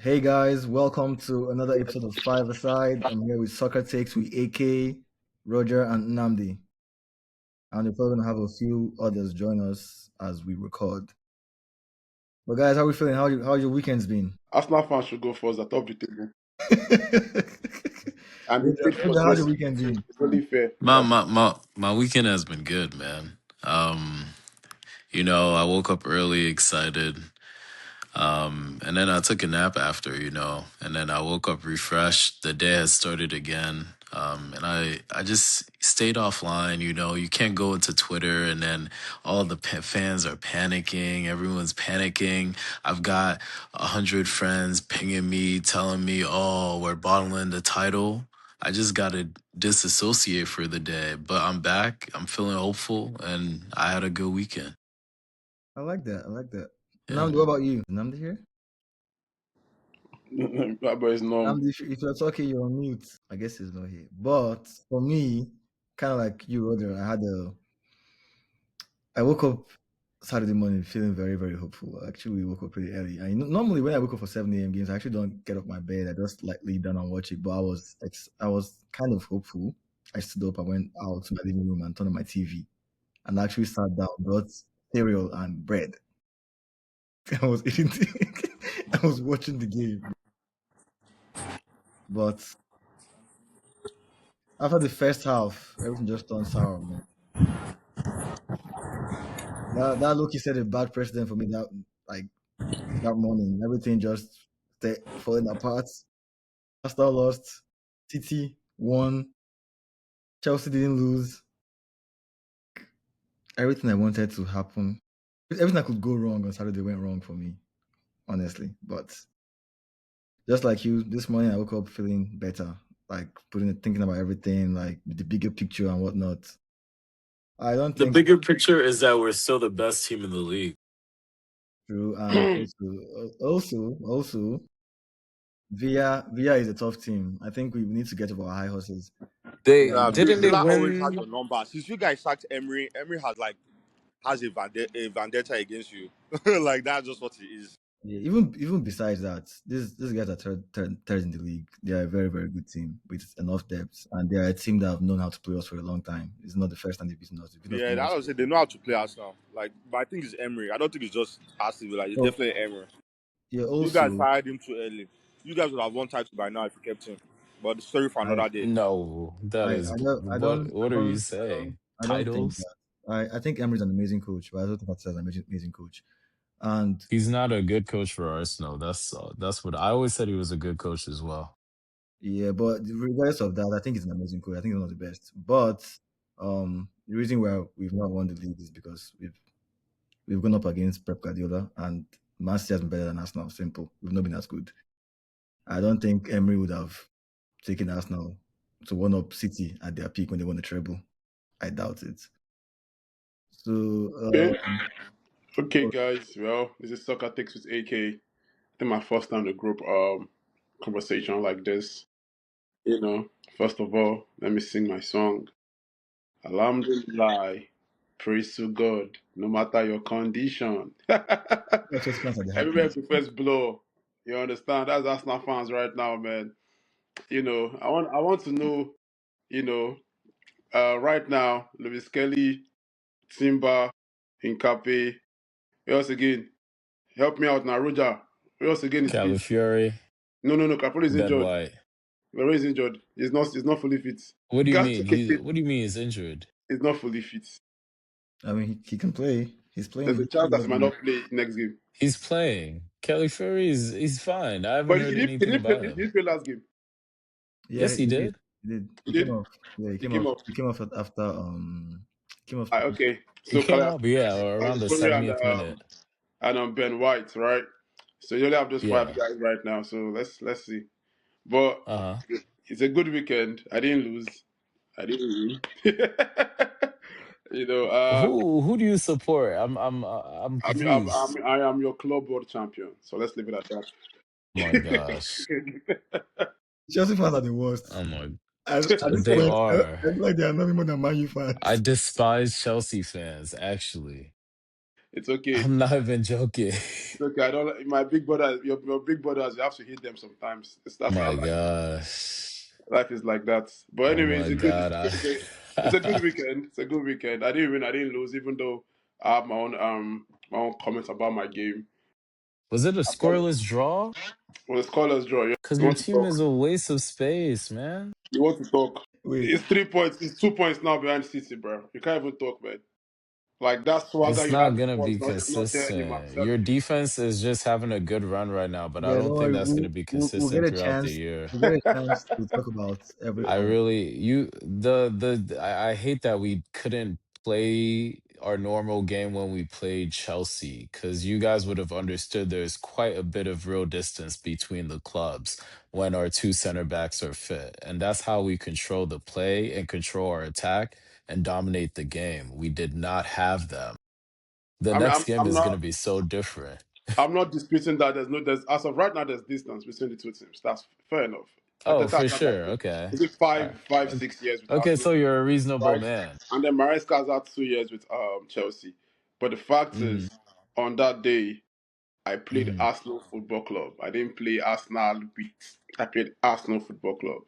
Hey guys, welcome to another episode of Five Aside. I'm here with Soccer Takes with AK, Roger, and Namdi. And we're probably gonna have a few others join us as we record. But guys, how are we feeling? How your weekends been? Arsenal fans should go first at top the table. And they played Roger, first. how's your Let's see. weekend been? It's only fair. My weekend has been good, man. I woke up early, excited. And then I took a nap after, and then I woke up refreshed. The day has started again. And I just stayed offline. You can't go into Twitter and then all the fans are panicking. Everyone's panicking. I've got 100 friends pinging me, telling me, "Oh, we're bottling the title." I just got to disassociate for the day, but I'm back. I'm feeling hopeful, and I had a good weekend. I like that. I like that. Yeah. Namdi, what about you? Namdi here? That boy is numb. Namdi, if you're talking, you're on mute. I guess he's not here. But for me, kind of like you, Roger, I woke up Saturday morning feeling very, very hopeful. I actually woke up pretty early. Normally when I wake up for 7 a.m. games, I actually don't get off my bed. I just like lay down and watch it. But I was kind of hopeful. I stood up, I went out to my living room and turned on my TV and actually sat down, brought cereal and bread. I was eating I was watching the game. But after the first half, everything just turned sour, man. That look, he set a bad precedent for me like that morning. Everything just falling apart. Arsenal lost. City won. Chelsea didn't lose. Everything I wanted to happen, everything that could go wrong on Saturday went wrong for me, honestly. But just like you, this morning I woke up feeling better, like thinking about everything, like the bigger picture and whatnot. I don't The think bigger picture is that we're still the best team in the league. true. And also, Villa is a tough team. I think we need to get over our high horses. They Yeah, didn't they Villa always has win. your number. Since you guys sacked Emery, Emery has a vendetta against you. Like that's just what it is. yeah, even besides that, these guys are third in the league. They are a very, very good team with enough depth, and they are a team that have known how to play us for a long time. It's not the first time they've beaten us. They've beaten us Yeah, more. that was it. They know how to play us now. Like, but I think it's Emery. I don't think it's just Aston Villa. It's Oh, definitely Emery. yeah. You guys Also, fired him too early. You guys would have won title by now if you kept him. But sorry for I another day. No, that I is I don't I don't what I are you don't saying? I don't think Titles? that. I think Emery's an amazing coach, but I don't think that's an amazing coach. And He's not a good coach for Arsenal. That's what I always said. He was a good coach as well. yeah, but regardless of that, I think he's an amazing coach. I think he's one of the best. But the reason why we've not won the league is because we've gone up against Pep Guardiola, and Man City has been better than Arsenal. Simple. We've not been as good. I don't think Emery would have taken Arsenal to one up City at their peak when they won the treble. I doubt it. So, Okay. Okay, guys. Well, this is Soccer Takes with AK. I think my first time to group conversation like this. First of all, let me sing my song. Alhamdulillah. Praise to God, no matter your condition. Chelsea fans are the Everybody happiest. prefers blow. You understand? That's Arsenal fans right now, man. I want to know, you know, right now, Lewis Kelly, Timber, Hincape. Who else again? Help me out now, Roger. Who else again is fit? Calafiori, No. Capone is Ben injured. White. Vero is injured. He's not fully fit. What do you Gas to mean? keep it. What do you mean he's injured? He's not fully fit. I mean, he can play. He's playing. There's a He chance played that he last might game. not play next game. He's playing. Calafiori is he's fine. I haven't But heard he anything didn't play. about He him. didn't play last game. Yeah, Yes, he he did. did. He did. He He came did. off. Yeah, he He came came off. off. He came off after came off. Okay. He So came up, yeah, around the California 70th minute. and Ben White, right? So you only have those five Yeah. guys right now. So let's see. But Uh-huh. it's a good weekend. I didn't lose. I didn't win. you know, Who do you support? I'm confused. I am your club world champion. So let's leave it at that. Oh my gosh. Chelsea fans are the worst. Oh my, At this they point, I are. feel like they are nothing more than Man U I fans. despise Chelsea fans, actually. It's okay. I'm not even joking. It's okay. I don't like my big brother. Your big brothers. You have to hit them sometimes. That's My how life is. gosh. Life is like that. But Oh anyway, my God. it's a good weekend. It's a good weekend. I didn't win. I didn't lose. Even though I have my own comments about my game. Was it a I've got scoreless draw? well, the scholars draw. You Because your want to team talk? is a waste of space, man. You want to talk? Wait, It's 3 points. It's 2 points now behind City, bro. You can't even talk, man. Like that swagger It's you not had gonna before, be it's not there anymore. I'm consistent. telling Your you. defense is just having a good run right now, but I yeah, don't don't think worry. that's gonna be We'll get consistent a throughout the chance. year. We'll get a chance to talk about every. I really you I hate that we couldn't play our normal game when we played Chelsea because you guys would have understood there's quite a bit of real distance between the clubs when our two center backs are fit. And that's how we control the play and control our attack and dominate the game. We did not have them. The I mean, next game I'm is not gonna be so different. disputing that there's as of right now there's distance between the two teams. That's fair enough. Oh, Arteta for has like sure. Okay. is it All right. 6 years with Okay, Arsenal, so you're a reasonable right? man. And then Maresca's had 2 years with Chelsea. But the fact Mm-hmm. is, on that day, I played Mm-hmm. Arsenal Football Club. I didn't play Arsenal with. I played Arsenal Football Club.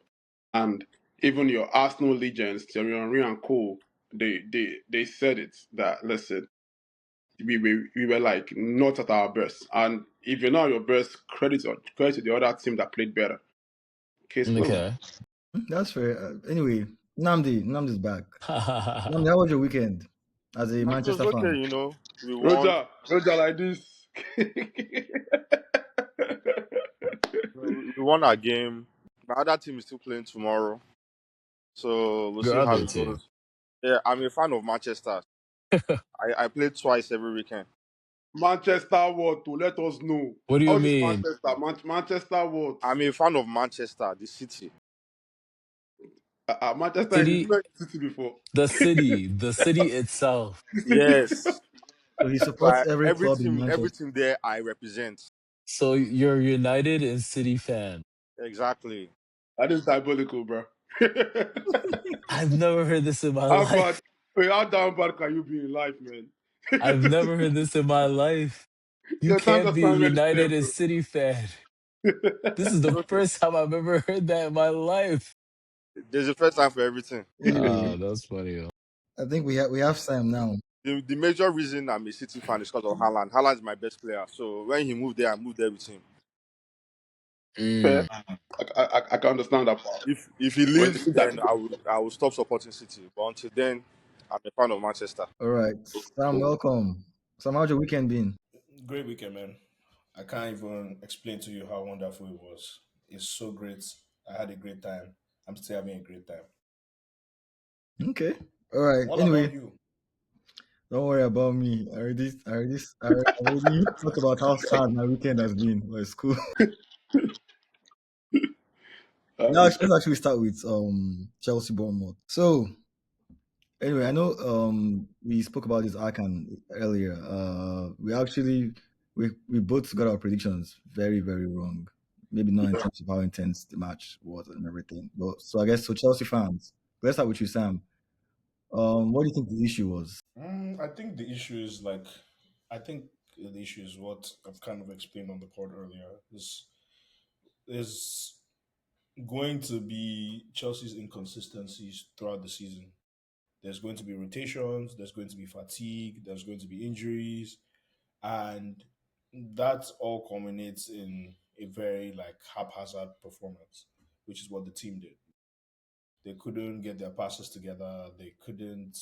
And even your Arsenal legends, Thierry Henry and Co, they said it that listen, we were like not at our best. And if you're not at your best, credit to the other team that played better. Case closed. Okay. That's fair. Anyway, Namdi's back. Namdi, how was your weekend as a It was Manchester okay, fan? you know. We won. Roger like this. We won our game. My other team is still playing tomorrow, so we'll Your see how other it team. goes. Yeah, I'm a fan of Manchester. I play twice every weekend. Manchester what to let us know. What do you All this mean? Manchester, Manchester what? I'm a fan of Manchester, the city. Manchester is City, you City before. the city itself. The city Yes. itself. So he So supports every club in every Manchester. team there I represent. So you're United and City fan. Exactly. That is diabolical, bro. I've never heard this in my How bad? life. Wait, how damn bad can you be in life, man? I've never heard this in my life. You Your time can't just be a can't ready there, United and bro. City fan. This is the Okay. first time I've ever heard that in my life. There's a first time for everything. Anyway, That's funny. I think we have Sam now. The major reason I'm a City fan is because of Haaland. Haaland is my best player. So when he moved there, I moved there with him. Fair. Mm. I can understand that part. If he But leaves, then I will stop supporting City. But until then, I'm a fan of Manchester. All right, Sam, cool. welcome. Sam, how's your weekend been? Great weekend, man. I can't even explain to you how wonderful it was. It's so great. I had a great time. I'm still having a great time. Okay. All right. What about Anyway, you? don't worry about me. I already talked about how sad my weekend has been. But it's cool. Now let's actually start with Chelsea Bournemouth. So anyway, I know we spoke about this icon earlier. We both got our predictions very, very wrong. Maybe not in terms of how intense the match was and everything. But so I guess so Chelsea fans. Let's start with you, Sam. What do you think the issue was? I think the issue is I think the issue is what I've kind of explained on the pod earlier. Is going to be Chelsea's inconsistencies throughout the season. There's going to be rotations, there's going to be fatigue, there's going to be injuries, and that all culminates in a very haphazard performance, which is what the team did. They couldn't get their passes together. They couldn't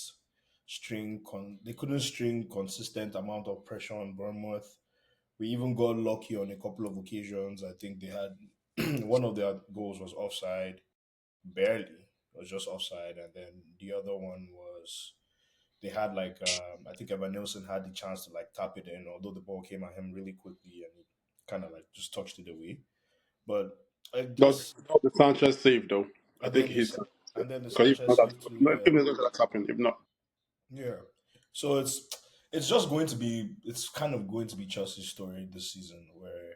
string consistent amount of pressure on Bournemouth. We even got lucky on a couple of occasions. I think they had one of their goals was offside, barely. It was just offside, and then the other one was they had I think Evan Nielsen had the chance to tap it in, although the ball came at him really quickly and he kind of just touched it away. But I just That was the Sanchez save, though. I and think then he's this and then the because if not Sanchez that, save too. no, Yeah, if not that's happened. If not, yeah. So it's just going to be it's kind of going to be Chelsea's story this season, where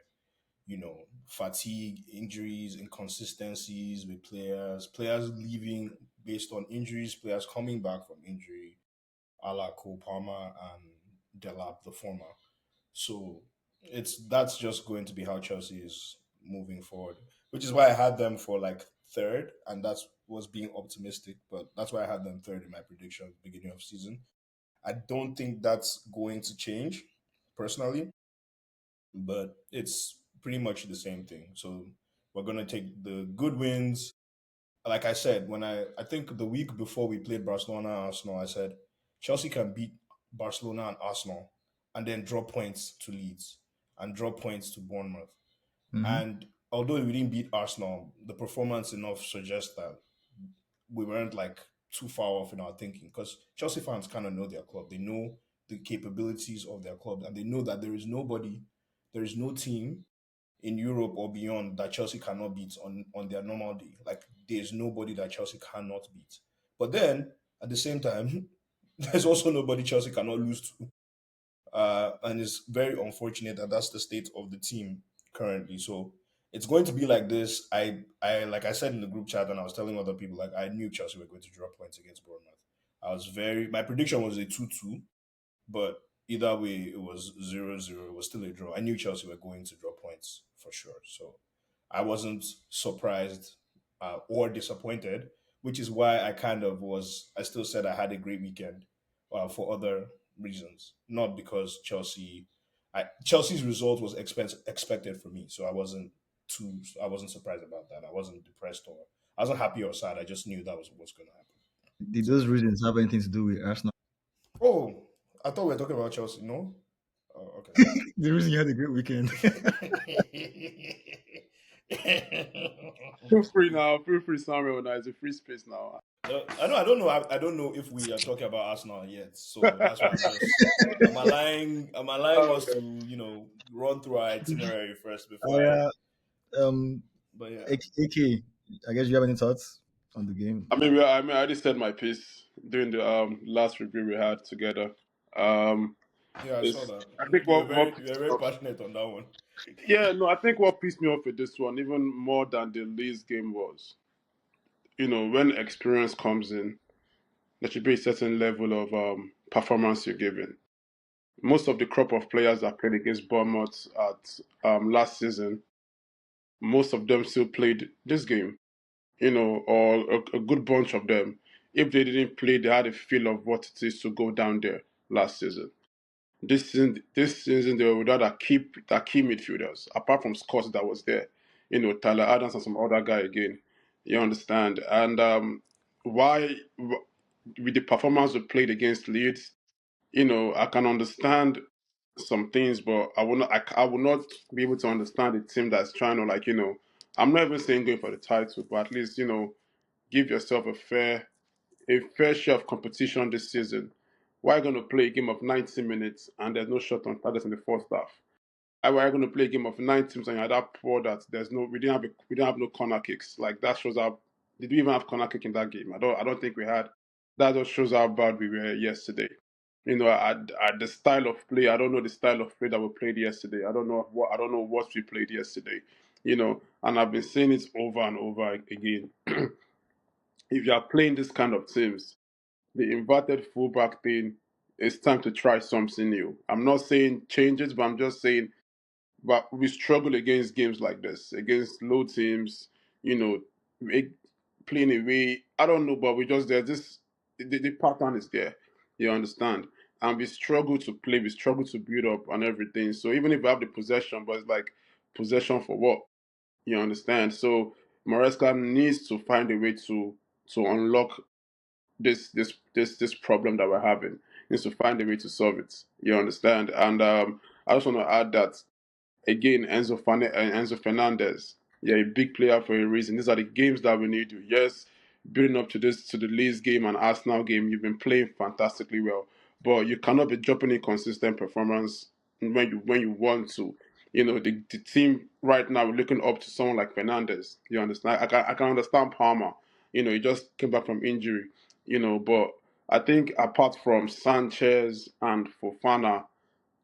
fatigue, injuries, inconsistencies with players leaving based on injuries, players coming back from injury, a la Cole Palmer and Delap, the former. So that's just going to be how Chelsea is moving forward, which is why I had them for like third, and that's was being optimistic, but that's why I had them third in my prediction at the beginning of season. I don't think that's going to change personally, but it's pretty much the same thing. So we're gonna take the good wins. Like I said, when I think the week before we played Barcelona and Arsenal, I said Chelsea can beat Barcelona and Arsenal and then drop points to Leeds and drop points to Bournemouth. Mm-hmm. And although we didn't beat Arsenal, the performance enough suggests that we weren't like too far off in our thinking because Chelsea fans kind of know their club. They know the capabilities of their club and they know that there is no team in Europe or beyond that Chelsea cannot beat on their normal day. Like there's nobody that Chelsea cannot beat. But then at the same time, there's also nobody Chelsea cannot lose to. And it's very unfortunate that that's the state of the team currently. So it's going to be like this. I like I said in the group chat, and I was telling other people, like I knew Chelsea were going to drop points against Bournemouth. My prediction was a 2-2, but either way, it was 0-0. It was still a draw. I knew Chelsea were going to drop points for sure. So I wasn't surprised or disappointed, which is why I kind of was. I still said I had a great weekend for other reasons, not because Chelsea's result was expected for me, so I wasn't surprised about that. I wasn't depressed or I wasn't happy or sad. I just knew that was what's going to happen. Did So those reasons have anything to do with Arsenal? oh, I thought we were talking about Chelsea. No, oh, okay. The reason you had a great weekend. Feel free now. Feel free, Samuel. Now it's a free space now. I know. I don't know. I don't know if we are talking about Arsenal yet. So that's why I'm allowing us to, Okay. run through our itinerary first Oh before I. yeah. Um, But yeah, AK, I guess you have any thoughts on the game? I already said my piece during the last review we had together. Um, yeah, I saw it's that. I think what You were very passionate on that one. yeah, no, I think what pissed me off with this one even more than the Leeds game was, when experience comes in, there should be a certain level of performance you're giving. Most of the crop of players that played against Bournemouth at last season, most of them still played this game, or a good bunch of them. If they didn't play, they had a feel of what it is to go down there last season. This season they were without a key midfielders, apart from Scott that was there, Tyler Adams and some other guy again. You understand? And with the performance we played against Leeds, I can understand some things, but I will not be able to understand a team that's trying to I'm not even saying going for the title, but at least give yourself a fair share of competition this season. Why are you going to play a game of 90 minutes and there's no shot on target in the first half? Why are you going to play a game of 9 teams and you're that poor that we didn't have no corner kicks? Like that shows how did we even have corner kick in that game? I don't think we had. That just shows how bad we were yesterday. At the style of play, I don't know the style of play that we played yesterday. I don't know what we played yesterday. And I've been saying it over and over again. If you are playing this kind of teams, the inverted fullback thing, it's time to try something new. I'm not saying change it, but I'm just saying, but we struggle against games like this, against low teams, you know, make, playing away. I don't know, but there's this, the pattern is there. You understand? And we struggle to play, we struggle to build up and everything. So even if we have the possession, but it's like, possession for what? You understand? So Maresca needs to find a way to unlock this problem that we're having. Needs to find a way to solve it. You understand? And I just want to add that again, Enzo Fernandez, yeah, a big player for a reason. These are the games that we need you. Yes, building up to the Leeds game and Arsenal game, you've been playing fantastically well, but you cannot be dropping inconsistent performance when you want to. The team right now we're looking up to someone like Fernandez. You understand? I can understand Palmer. He just came back from injury. But I think apart from Sanchez and Fofana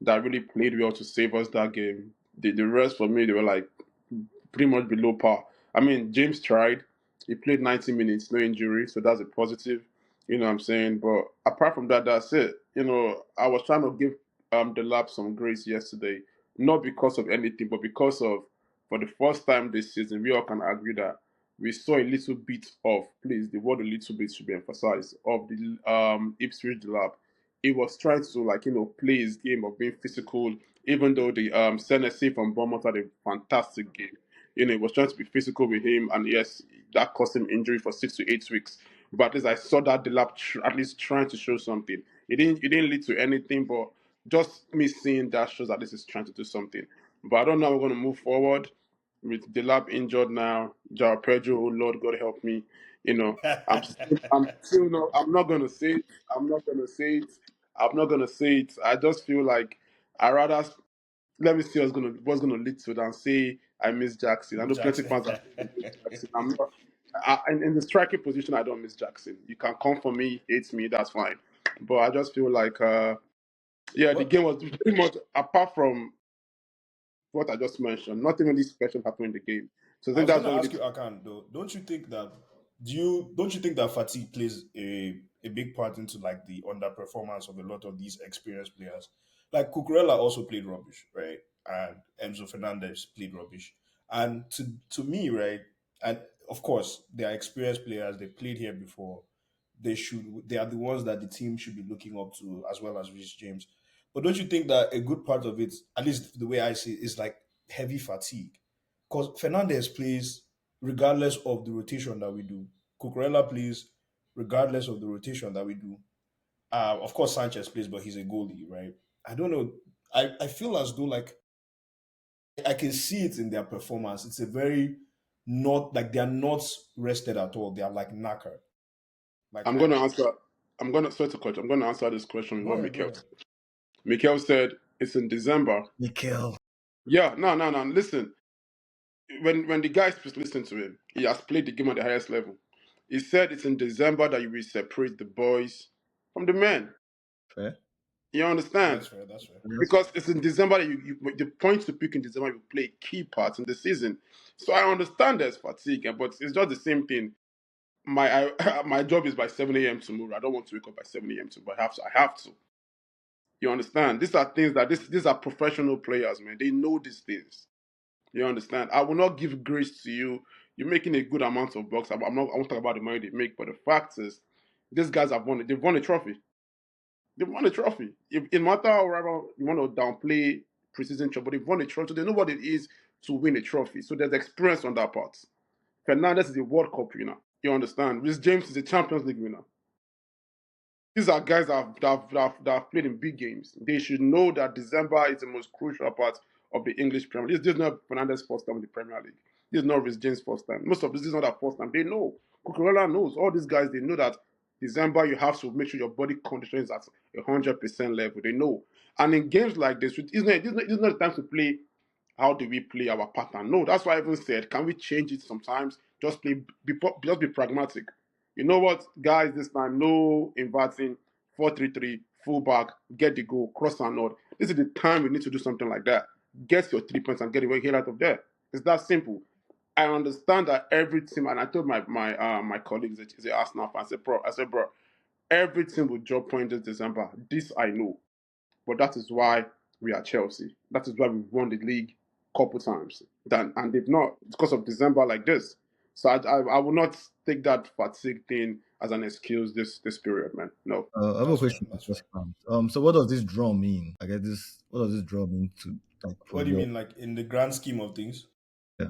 that really played well to save us that game. The rest for me, they were like pretty much below par. I mean, James tried. He played 90 minutes, no injury, so that's a positive. You know what I'm saying? But apart from that, that's it. I was trying to give the lap some grace yesterday, not because of anything, but because of for the first time this season, we all can agree that we saw a little bit of, please, the word a little bit should be emphasized, of the Ipswich lap. He was trying to play his game of being physical, even though the Senesi from Bournemouth had a fantastic game. He was trying to be physical with him, and yes, that cost him injury for 6 to 8 weeks. But at least I saw that the lap at least trying to show something. It didn't lead to anything, but just me seeing that shows that this is trying to do something. But I don't know how we're going to move forward with the lab injured now. Jao Pedro, oh Lord, God help me. You know, I'm still not. I'm not going to say it. I'm not going to say it. I'm not going to say it. I just feel like I rather let me see what's gonna lead to it and say I miss Jackson. I know plenty Jackson. fans are saying I miss Jackson. I'm not. In the striking position, I don't miss Jackson. You can come for me, hate me, that's fine. But I just feel like, yeah, the What game was pretty much apart from what I just mentioned. Nothing really special happened in the game. So I I think was that's gonna what ask really. you, Akan, though, don't you think that fatigue plays a big part into like the underperformance of a lot of these experienced players? Like Cucurella also played rubbish, right? And Enzo Fernandez played rubbish. And to me, right, and of course they are experienced players, they played here before. They are the ones that the team should be looking up to as well as Rich James. But don't you think that a good part of it, at least the way I see it, is like heavy fatigue? Because Fernandez plays regardless of the rotation that we do. Cucurella plays regardless of the rotation that we do. Of course, Sanchez plays, but he's a goalie, right? I don't know. I feel as though like I can see it in their performance. It's a very not like they are not rested at all. They are like knackered. Like I'm I gonna answer. I'm gonna sorry to coach. I'm gonna answer this question with go what ahead, go Mikel ahead. said. Mikel said it's in December. Mikel. Yeah, no, no, no. Listen, when the guys listen to him, he has played the game at the highest level. He said it's in December that you will separate the boys from the men. Fair. You understand? That's fair. That's fair. That's Because it's in December that the points to pick in December will play key parts in the season. So I understand there's fatigue, but it's just the same thing. My job is by 7 a.m. tomorrow. I don't want to wake up by 7 a.m. tomorrow. I have to. I have to. You understand? These are things that these are professional players, man. They know these things. You understand? I will not give grace to you. You're making a good amount of bucks. I'm not. I won't talk about the money they make, but the fact is, these guys have won it. They've won a trophy. They've won a trophy. If in matter however you want to downplay preseason trophy, but they've won a trophy. So they know what it is to win a trophy. So there's experience on that part. Fernandez is a World Cup winner. You understand? Rhys James is a Champions League winner. These are guys that have played in big games. They should know that December is the most crucial part of the English Premier League. This is not Fernandez's first time in the Premier League. This is not Rhys James' first time. Most of this is not their first time. They know. Cucurella knows. All these guys, they know that December you have to make sure your body condition is at 100% level. They know. And in games like this, it's not the time to play how do we play our pattern? No, that's why I even said, can we change it sometimes? Just be pragmatic. You know what, guys? This time, no inverting 4-3-3 fullback, get the goal, cross and nod. This is the time we need to do something like that. Get your 3 points and get the hell out of there. It's that simple. I understand that every team, and I told my colleagues, he's an Arsenal fan, I said, bro, every team will drop points this December. This I know. But that is why we are Chelsea. That is why we've won the league a couple times. And they've not because of December like this. So I will not take that fatigue thing as an excuse this period, man. No. I have a That's fair. question for That's fair. first round. So what does this draw mean? I get this. What does this draw mean to like What do you football? mean, like in the grand scheme of things? Yeah.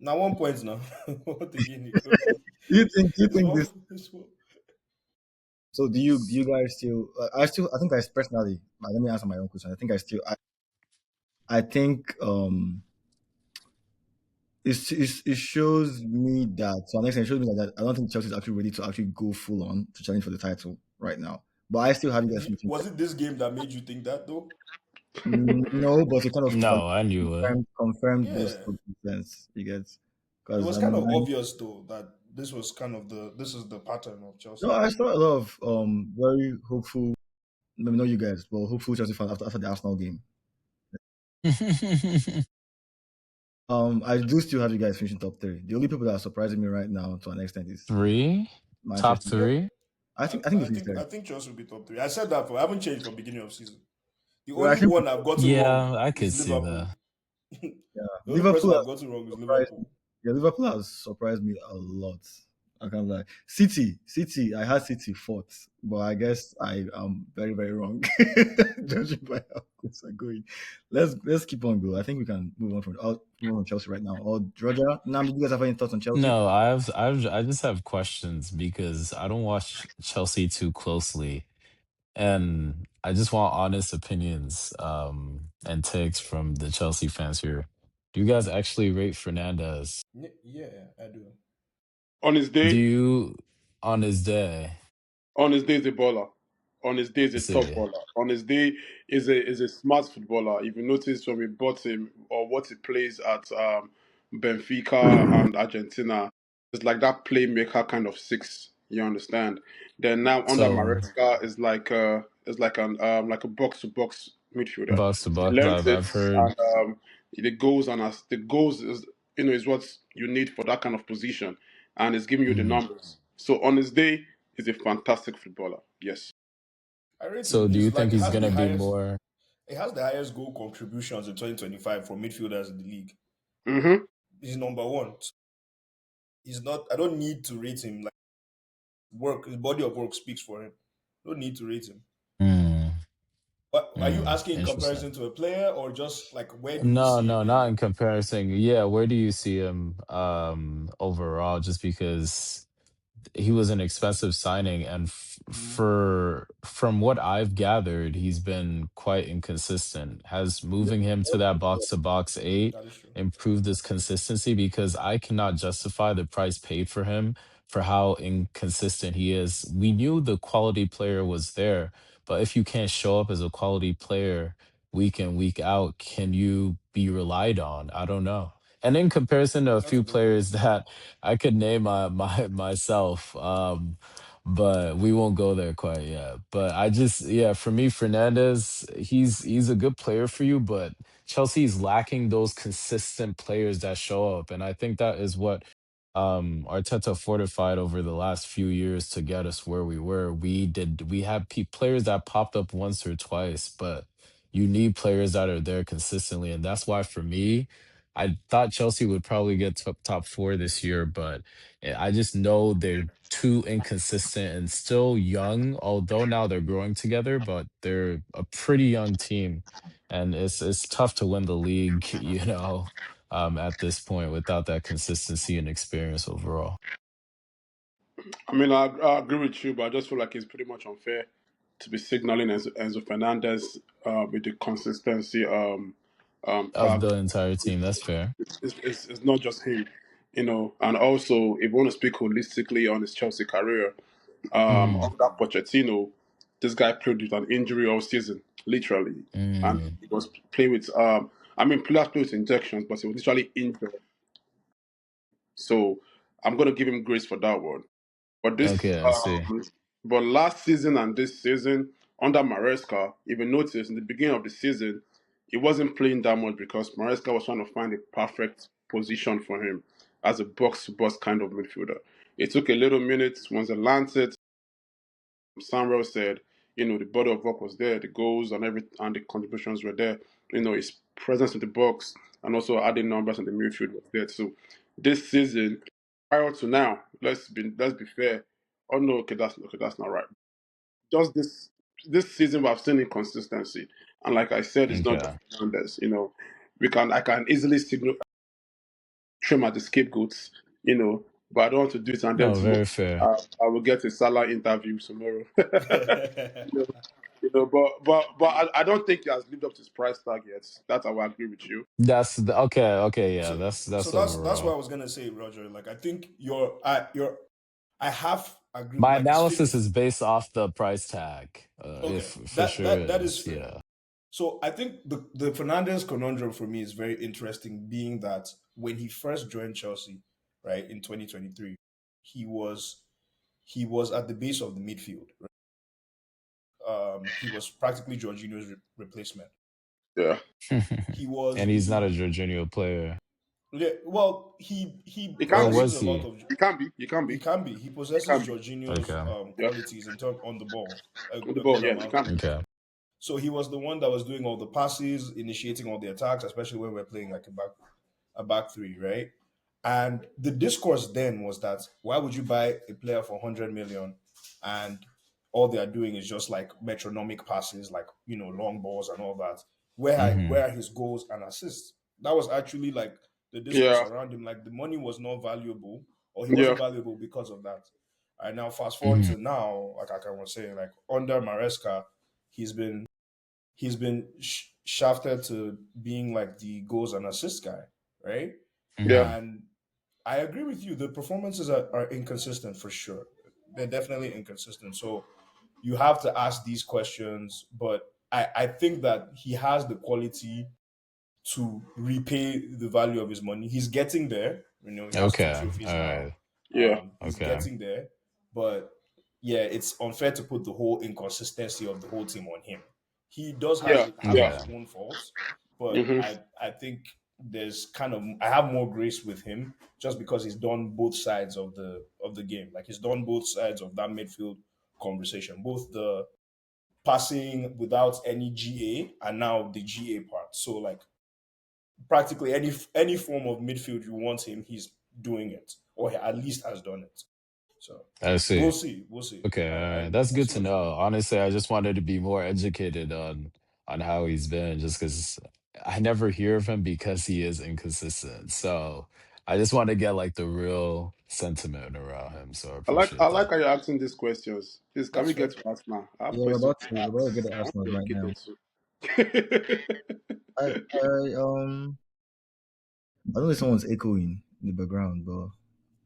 Now 1 point now. What again? Do you It's think one. this? It's one. So do you guys still? I think I personally. Let me answer my own question. I think I think it shows me that to an extent it shows me that I don't think Chelsea is actually ready to actually go full on to challenge for the title right now. But I still have you guys finishing Was top. it this game that made you think that though? No, but it kind of No, I knew it. confirmed those Yeah. sense you get It because was kind of obvious though that this is the pattern of no, Chelsea. I saw a lot of very hopeful, maybe not you guys, but hopeful Chelsea fans after the Arsenal game. I do still have you guys finishing top three. The only people that are surprising me right now to an extent is Three? Top Manchester. Yeah. three? I think they finished third. I think Chelsea will be top three. I said that for I haven't changed from beginning of season. The We're only actually one I've gotten wrong Yeah, I is could see Liverpool. that. yeah. The only person Liverpool I've has gotten wrong is surprised me. Liverpool. Yeah, Liverpool has surprised me a lot. I can't lie. City. I had City fourth, but I guess I am very, very wrong. Judging by how things are going. Let's keep on going. I think we can move on from Chelsea right now. Or Roger, Nam, do you guys have any thoughts on Chelsea? No, I just have questions because I don't watch Chelsea too closely, and I just want honest opinions and takes from the Chelsea fans here. Do you guys actually rate Fernandez? Yeah, I do. On his Do day, you on his day? on his day is a baller. On his day is a top Say baller. On his day is a smart footballer. If you notice when we bought him or what he plays at Benfica and Argentina, it's like that playmaker kind of six. You understand? Then now under so. Maresca is like a box to box midfielder. Box to He box, learns I've it heard. and the goals is is what you need for that kind of position, and it's giving you the Mm. numbers. So on his day, he's a fantastic footballer. Yes. I rate So him. do you He's think like he's gonna be more? he has the highest goal contributions in 2025 from midfielders in the league. Mm-hmm. He's number one. He's not. I don't need to rate him. Like work, his body of work speaks for him. Don't need to rate him. Mm, But are you asking in interesting. comparison to a player or just like where do we No, see no, him in not in the? comparison. Yeah, where do you see him overall? Just because he was an expensive signing, and Mhm. for from what I've gathered, he's been quite inconsistent. Has Yeah, moving him to that box to box eight That is true. improved this consistency? Because I cannot justify the price paid for him for how inconsistent he is. We knew the quality player was there, but if you can't show up as a quality player week in, week out, can you be relied on? I don't know. And in comparison to a That's a few good point. players that I could name myself. But we won't go there quite yet. But I just yeah, for me, Fernandez, he's a good player for you, but Chelsea's lacking those consistent players that show up. And I think that is what Arteta fortified over the last few years to get us where we were. We had players that popped up once or twice, but you need players that are there consistently. And that's why for me, I thought Chelsea would probably get top four this year, but I just know they're too inconsistent and still young, although now they're growing together, but they're a pretty young team. And it's tough to win the league, at this point without that consistency and experience overall. I mean, I agree with you, but I just feel like it's pretty much unfair to be signaling Enzo Fernandez with the consistency Of factor. the entire team, that's fair. It's not just him, And also, if you want to speak holistically on his Chelsea career, Mm, under Pochettino, this guy played with an injury all season, literally, and mm, he was playing with. I mean, players play with injections, but he was literally injured. So I'm gonna give him grace for that one. But okay, I see. but last season and this season under Maresca, if you notice in the beginning of the season, he wasn't playing that much because Maresca was trying to find a perfect position for him as a box-to-box kind of midfielder. It took a little minutes once he landed. Samuel said, the body of work was there, the goals and the contributions were there. His presence in the box and also adding numbers in the midfield was there. So this season, prior to now, let's be fair. Oh no, that's not right. Just this season, we have seen inconsistency, and like I said, it's not just Okay. Fernandes. I can easily signal trim at the scapegoats. But I don't want to do it, and then No, tomorrow very fair. I will get a Salah interview tomorrow. But I don't think he has lived up to his price tag yet. That I will agree with you. Okay, okay, yeah, so that's that's what overall. I was gonna say, Roger. Like I think I half agree with My like it's analysis 50. is based off the price tag. If Okay, for that sure that is is, fair. yeah. So I think the Fernandez conundrum for me is very interesting, being that when he first joined Chelsea, right in 2023, he was he was at the base of the midfield. Right? He was practically Jorginho's replacement. Yeah, He was And he's not the a Jorginho player. yeah, well, he he Or can be. possesses was a lot he? of He can be. He can he be. can be he He possesses can be. Jorginho's Okay. Yeah, qualities in term on the ball on the a ball. good Yeah, he amount can of be. the time. Okay. So he was the one that was doing all the passes, initiating all the attacks, especially when we're playing like a back three, right? And the discourse then was that why would you buy a player for 100 million and all they are doing is just like metronomic passes, like long balls and all that. Where are his goals and assists? That was actually like the discourse Yeah, around him. Like the money was not valuable, or he yeah, wasn't valuable because of that. And now fast forward Hmm. to now, like I was saying, like under Maresca, he's been shafted to being like the goals and assist guy, right? yeah. Hmm. And I agree with you. The performances are inconsistent for sure. They're definitely inconsistent. So you have to ask these questions. But I think that he has the quality to repay the value of his money. He's getting there. He has two Okay. All trophies now. right. Yeah. He's Okay. getting there. But yeah, it's unfair to put the whole inconsistency of the whole team on him. He does Yeah, have yeah. his Okay. own faults, but Mm-hmm. I think there's kind of I have more grace with him just because he's done both sides of the game. Like he's done both sides of that midfield conversation, both the passing without any GA and now the GA part. So like practically any form of midfield you want him, he's doing it, or he at least has done it. So I we'll see. see, we'll see. Okay, all right. That's I good see to what you know. mean. Honestly, I just wanted to be more educated on how he's been, just because I never hear of him because he is inconsistent. So I just want to get like the real sentiment around him. So I I appreciate like that. how you're asking these questions. Please, can That's we get fair. to ask now? I have Yeah, we're questions about to to we're about to ask. get to I want Arsenal your right now. opinion too. I don't know if someone's echoing in the background, but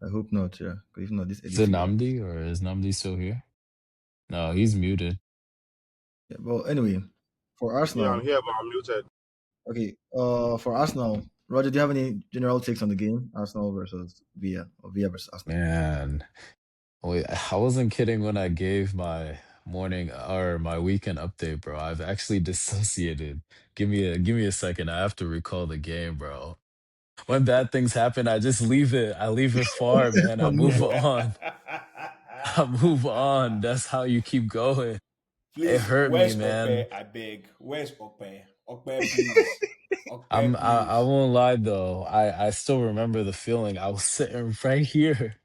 I hope not. Yeah, because if not, this Is it editing app. Namdi or is Namdi still here? No, he's muted. Yeah, well, anyway, for Yeah, I'm Arsenal, here, but I'm muted. okay. For Arsenal, Roger, do you have any general takes on the game? Arsenal versus Villa, or Villa versus Arsenal? Man, wait, I wasn't kidding when I gave my morning or my weekend update, bro. I've actually dissociated. Give me a second. I have to recall the game, bro. When bad things happen, I just leave it. I leave it far, man. I move on. I move on. That's how you keep going. It Please, hurt me, where's Okpe? man. I beg. Where's Okpe? Okpe, please. Okpe, I please. won't lie though. I still remember the feeling. I was sitting right here.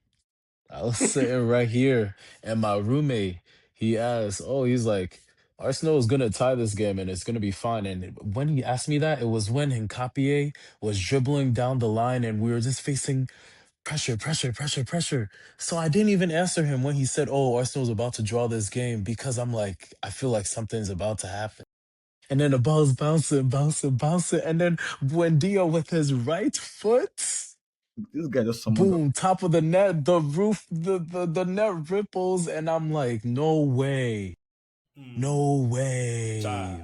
I was sitting right here, and my roommate, he asked, "Oh, he's like, Arsenal is gonna tie this game, and it's gonna be fine." And when he asked me that, it was when Nkapie was dribbling down the line, and we were just facing pressure, pressure, pressure, pressure. So I didn't even answer him when he said, "Oh, Arsenal's about to draw this game," because I'm like, I feel like something's about to happen. And then the ball's bouncing, bouncing, bouncing, and then Buendia with his right foot. This guy just summoned up. Boom, top of the net, the roof, the net ripples, and I'm like, no way, Hmm. no way, Chai.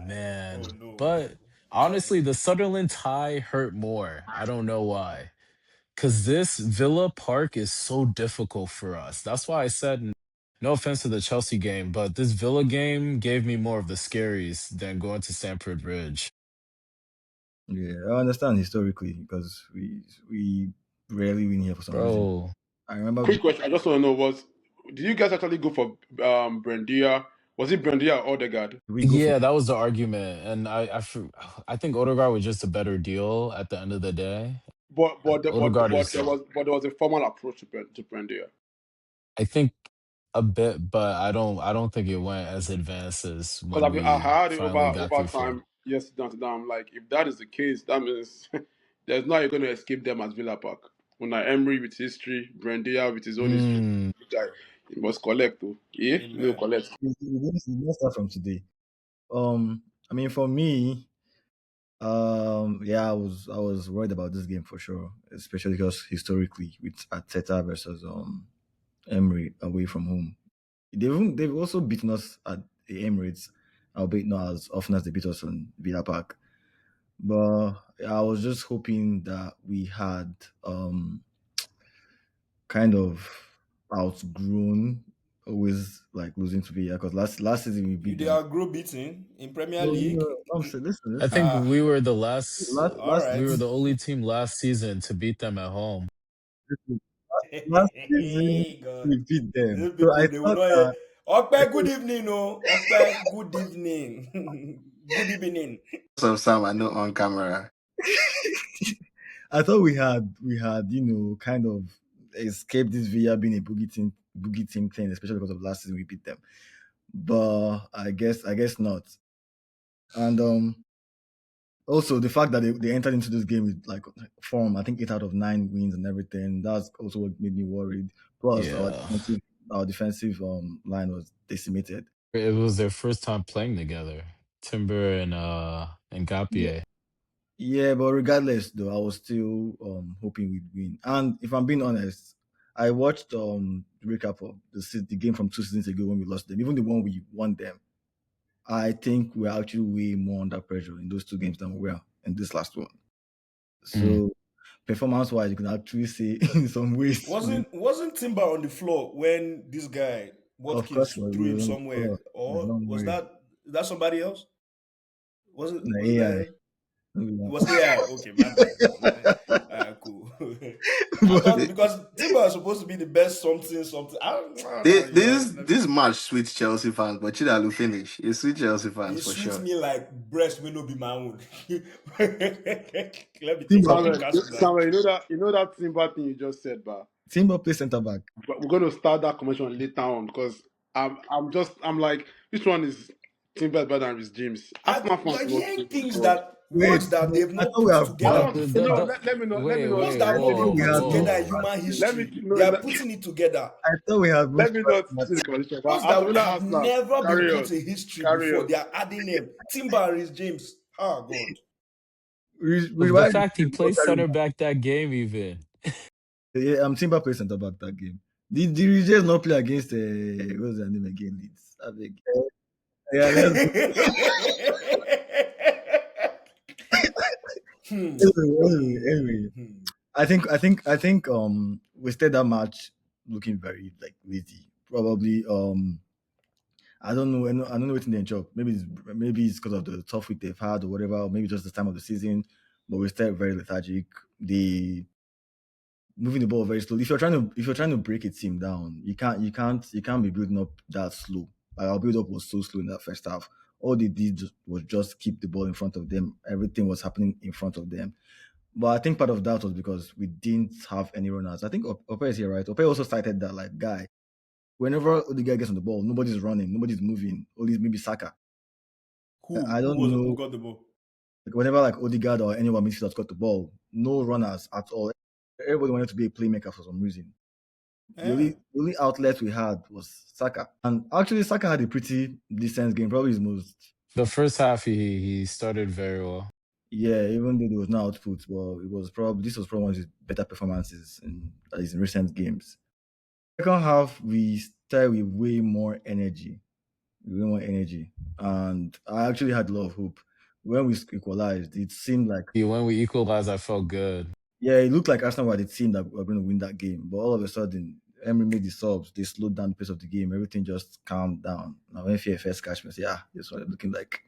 Oh man. no. But honestly, the Sunderland tie hurt more. I don't know why. Because this Villa Park is so difficult for us. That's why I said, no offense to the Chelsea game, but this Villa game gave me more of the scaries than going to Stamford Bridge. Yeah, I understand historically because we rarely win here for some reason. Bro, I remember Quick question. I just want to know did you guys actually go for Brendia? Was it Brendia or Odegaard? we go for yeah, that was the argument. And I think Odegaard was just a better deal at the end of the day. Odegaard is, But there was a formal approach to Brendia. I think, a bit, but I don't think it went as advanced as when Because I we heard it finally got over through 4. time yesterday to them. Like if that is the case, that means there's no you're going to escape them as Villa Park. When Emery with history, Brendia with his own history, Mm, which he must collect too. Yeah, no Amen. collect. we didn't start from today. I mean, for me, yeah, I was worried about this game for sure, especially because historically with Arteta versus Emery away from home, they've also beaten us at the Emirates, albeit not as often as they beat us on Villa Park. But I was just hoping that we had kind of outgrown always like losing to Villa because last season we You beat they them. are grow beating in Premier No, no, League. no. I'm saying, I listen. think Ah, we were the last all Last right. we were season, the only team last season to beat them at home. listen, last season God. we beat them. These So I people they will thought not hear. that. Okpe, good evening, oh. Okpe, good evening. Good evening. Some Sam I know on camera. I thought we had kind of escaped this Villa being a boogie team thing, especially because of last season we beat them. But I guess not. And also the fact that they entered into this game with like form, I think 8 out of 9 wins and everything. That's also what made me worried. Plus Yeah. our defensive line was decimated. It was their first time playing together. Timber and Yeah. Gapier. Yeah, but regardless though, I was still hoping we'd win. And if I'm being honest, I watched the recap of the game from 2 seasons ago when we lost them, even the one we won them. I think we're actually way more under pressure in those 2 games than we were in this last one. Mm. So performance wise, you can actually say in some ways, Wasn't Timber on the floor when this guy of course, Watkins we threw him were on the somewhere? floor. Or Don't was worry. that somebody else? The Was it AI. that it was AI. Okay, my bad. Cool. I But thought Th- because Timber is supposed to be the best something something. I don't know. This match sweet Chelsea fans, but Chidalu finish. It's sweet Chelsea fans It for suits sure. me like breast may not be my own. Let me take Timber, some Samuel, Casper. Samuel, you know that Simba thing you just said, Timber plays center back. but we're going to start that conversation later on because I'm like, which one is Timber better than Rhys James? Arsenal fans You're will not hearing say this, things but that Wait, words that but they've I not thought we put have I together want The, you the, know. before. the, Let me wait, not Words wait, that I have not thought been we whoa, put had most together in whoa. human let me history. no, They are let, putting it together. I thought we had let most me not but see the conversation. But Words Aston that Villa have Arsenal, never been carry put on, in history carry before. on. They are adding them. Timber is James. Oh God. The why fact he played center back that game, even. yeah, Timber plays center back that game. The Rangers not play against what's their name again? Leeds. I think. Yeah, let's go. Anyway. Hmm. I think we started that match looking very like lazy. Probably I don't know what in their job. Maybe it's because of the tough week they've had or whatever, or maybe just the time of the season. But we started very lethargic. The moving the ball very slowly. If you're trying to break a team down, you can't be building up that slow. Like our build up was so slow in that first half. All they did was just keep the ball in front of them. Everything was happening in front of them. But I think part of that was because we didn't have any runners. I think Ope is here, right? Ope also cited that, like, guy, whenever the guy gets on the ball, nobody's running, nobody's moving, only maybe Saka. I Who don't was who know. got the ball? Like, whenever like Odegaard or anyone midfielders got the ball, no runners at all. Everybody wanted to be a playmaker for some reason. The Eh. only, the only outlet we had was Saka. And actually, Saka had a pretty decent game, probably his most. The first half, he started very well. Yeah, even though there was no output, well, this was probably one of his better performances in recent games. Second half, we started with way more energy, and I actually had a lot of hope. When we equalized, it seemed like, When we equalized, I felt good. yeah, it looked like Arsenal were the team that were going to win that game. But all of a sudden, Emery made the subs. They slowed down the pace of the game. Everything just calmed down. Now, when Fear first catch me, I say, this one looking like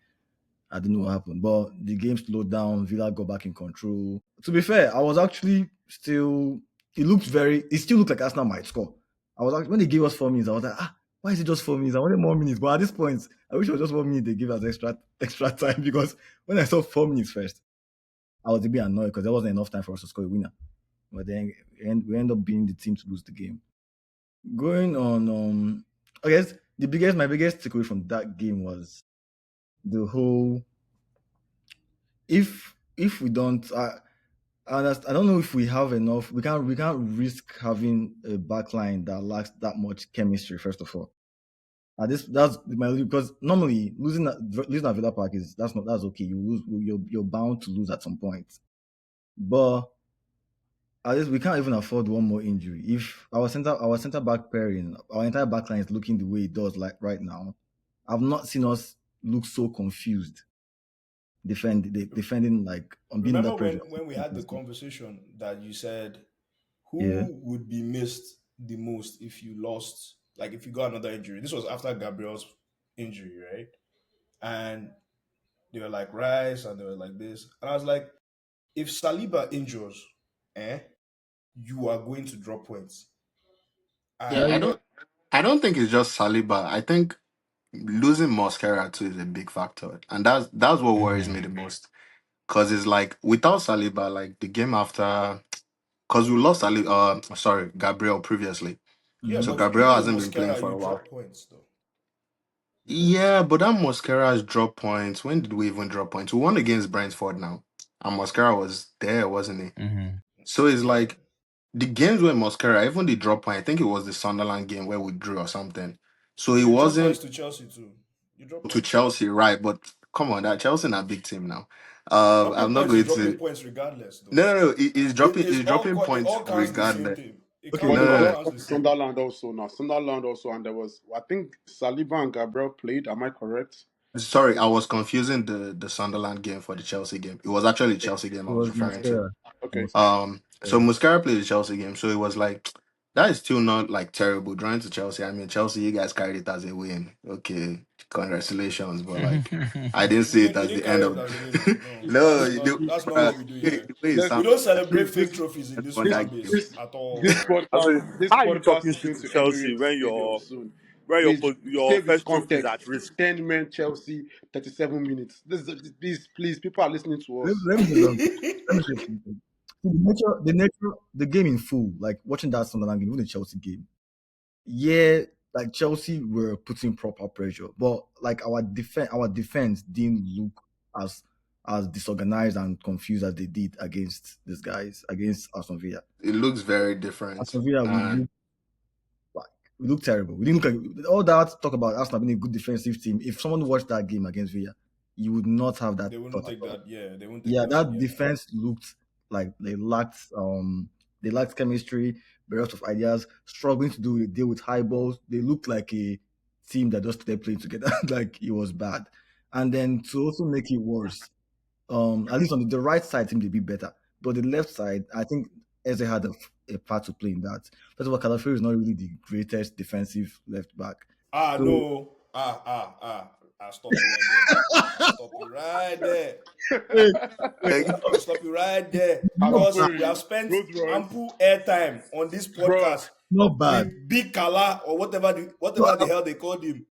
I don't know what happened. But the game slowed down. Villa got back in control. To be fair, I was actually still. It still looked like Arsenal might score. I was actually, when they gave us 4 minutes, I was like, why is it just 4 minutes? I wanted more minutes. But at this point, I wish it was just 1 minute they give us extra time, because when I saw 4 minutes first, I was a bit annoyed because there wasn't enough time for us to score a winner. But then we end up being the team to lose the game. Going on, I guess my biggest takeaway from that game was the whole, if we don't, I don't know if we have enough. We can't risk having a backline that lacks that much chemistry. First of all, that's my, because normally losing at Villa Park that's okay. You lose, you're bound to lose at some point. But at least we can't even afford one more injury. If our center back pairing, our entire backline is looking the way it does like right now, I've not seen us look so confused defending, like, on being under Remember pressure. when we had the conversation that you said Yeah. who would be missed the most if you lost, like if you got another injury? This was after Gabriel's injury, right? And they were like Rice and they were like this. And I was like, if Saliba injures, you are going to drop points. Yeah, And I don't. I don't think it's just Saliba. I think losing Mosquera too is a big factor, and that's what worries Hmm. me the most. Cause it's like without Saliba, like the game after, cause we lost Gabriel previously, Yeah, Mm-hmm. so but Gabriel even with hasn't been playing Mosquera, for you a while. drop points though. You don't. Yeah, but that Mosquera's drop points. When did we even drop points? We won against Brentford now, and Mosquera was there, wasn't he? Hmm. So it's Yeah. like the games where Mosquera, even the drop point. I think it was the Sunderland game where we drew or something. So it You drop wasn't points to Chelsea too. You drop to points. Chelsea, right? But come on, that Chelsea not a big team now. Dropping I'm not points is going dropping to. points regardless though. No. He's dropping It points all counts the same regardless. thing. It Okay, counts But it they No, all no. just counts the lost to same. Sunderland also now. Sunderland also, and there was I think Saliba and Gabriel played. Am I correct? Sorry, I was confusing the Sunderland game for the Chelsea game. It was actually the Chelsea game it I was was referring to. Mosquera. Okay. So Muscara played the Chelsea game, so it was like that is still not like terrible. Drawing to Chelsea, I mean Chelsea, you guys carried it as a win. Okay, congratulations, but like I didn't see it We as didn't the end carry it of. as a win. Oh. No, No, that's not what we do here. the way it Let's We sounded, don't I celebrate fake this trophies in this won this fan that game. base this at this all. I podcast mean, this how are you podcast talking is shit going to to Chelsea Emirates when Stadium your soon. when your Please your save this first trophy is context. at risk? 10 men Chelsea, 37 minutes. Please, people are listening to us. Let me say something. Let me say something. See, the game in full, like watching that Sunderland game, even the Chelsea game. Yeah, like Chelsea were putting proper pressure, but like our defense didn't look as disorganized and confused as they did against these guys against Aston Villa. It looks very different, Aston Villa, and like we looked terrible. We didn't look like all that talk about Arsenal being a good defensive team. If someone watched that game against Villa, you would not have that They wouldn't thought at take all. that. Yeah, they wouldn't take Yeah, that. that Yeah. defense looked like they lacked chemistry, various of ideas, struggling to deal with high balls. They looked like a team that just started playing together, like it was bad. And then to also make it worse, at least on the right side seemed to be better. But the left side, I think Eze had a part to play in that. First of all, Calafiori is not really the greatest defensive left back. Ah So no. I'll stop you right there. I'll stop you right there. wait, wait, I'll stop you right there not because bad, we have Calafiori, spent Rolls Royce, ample airtime on this bro. podcast not with bad. Big Kala or No, whatever the hell they called him.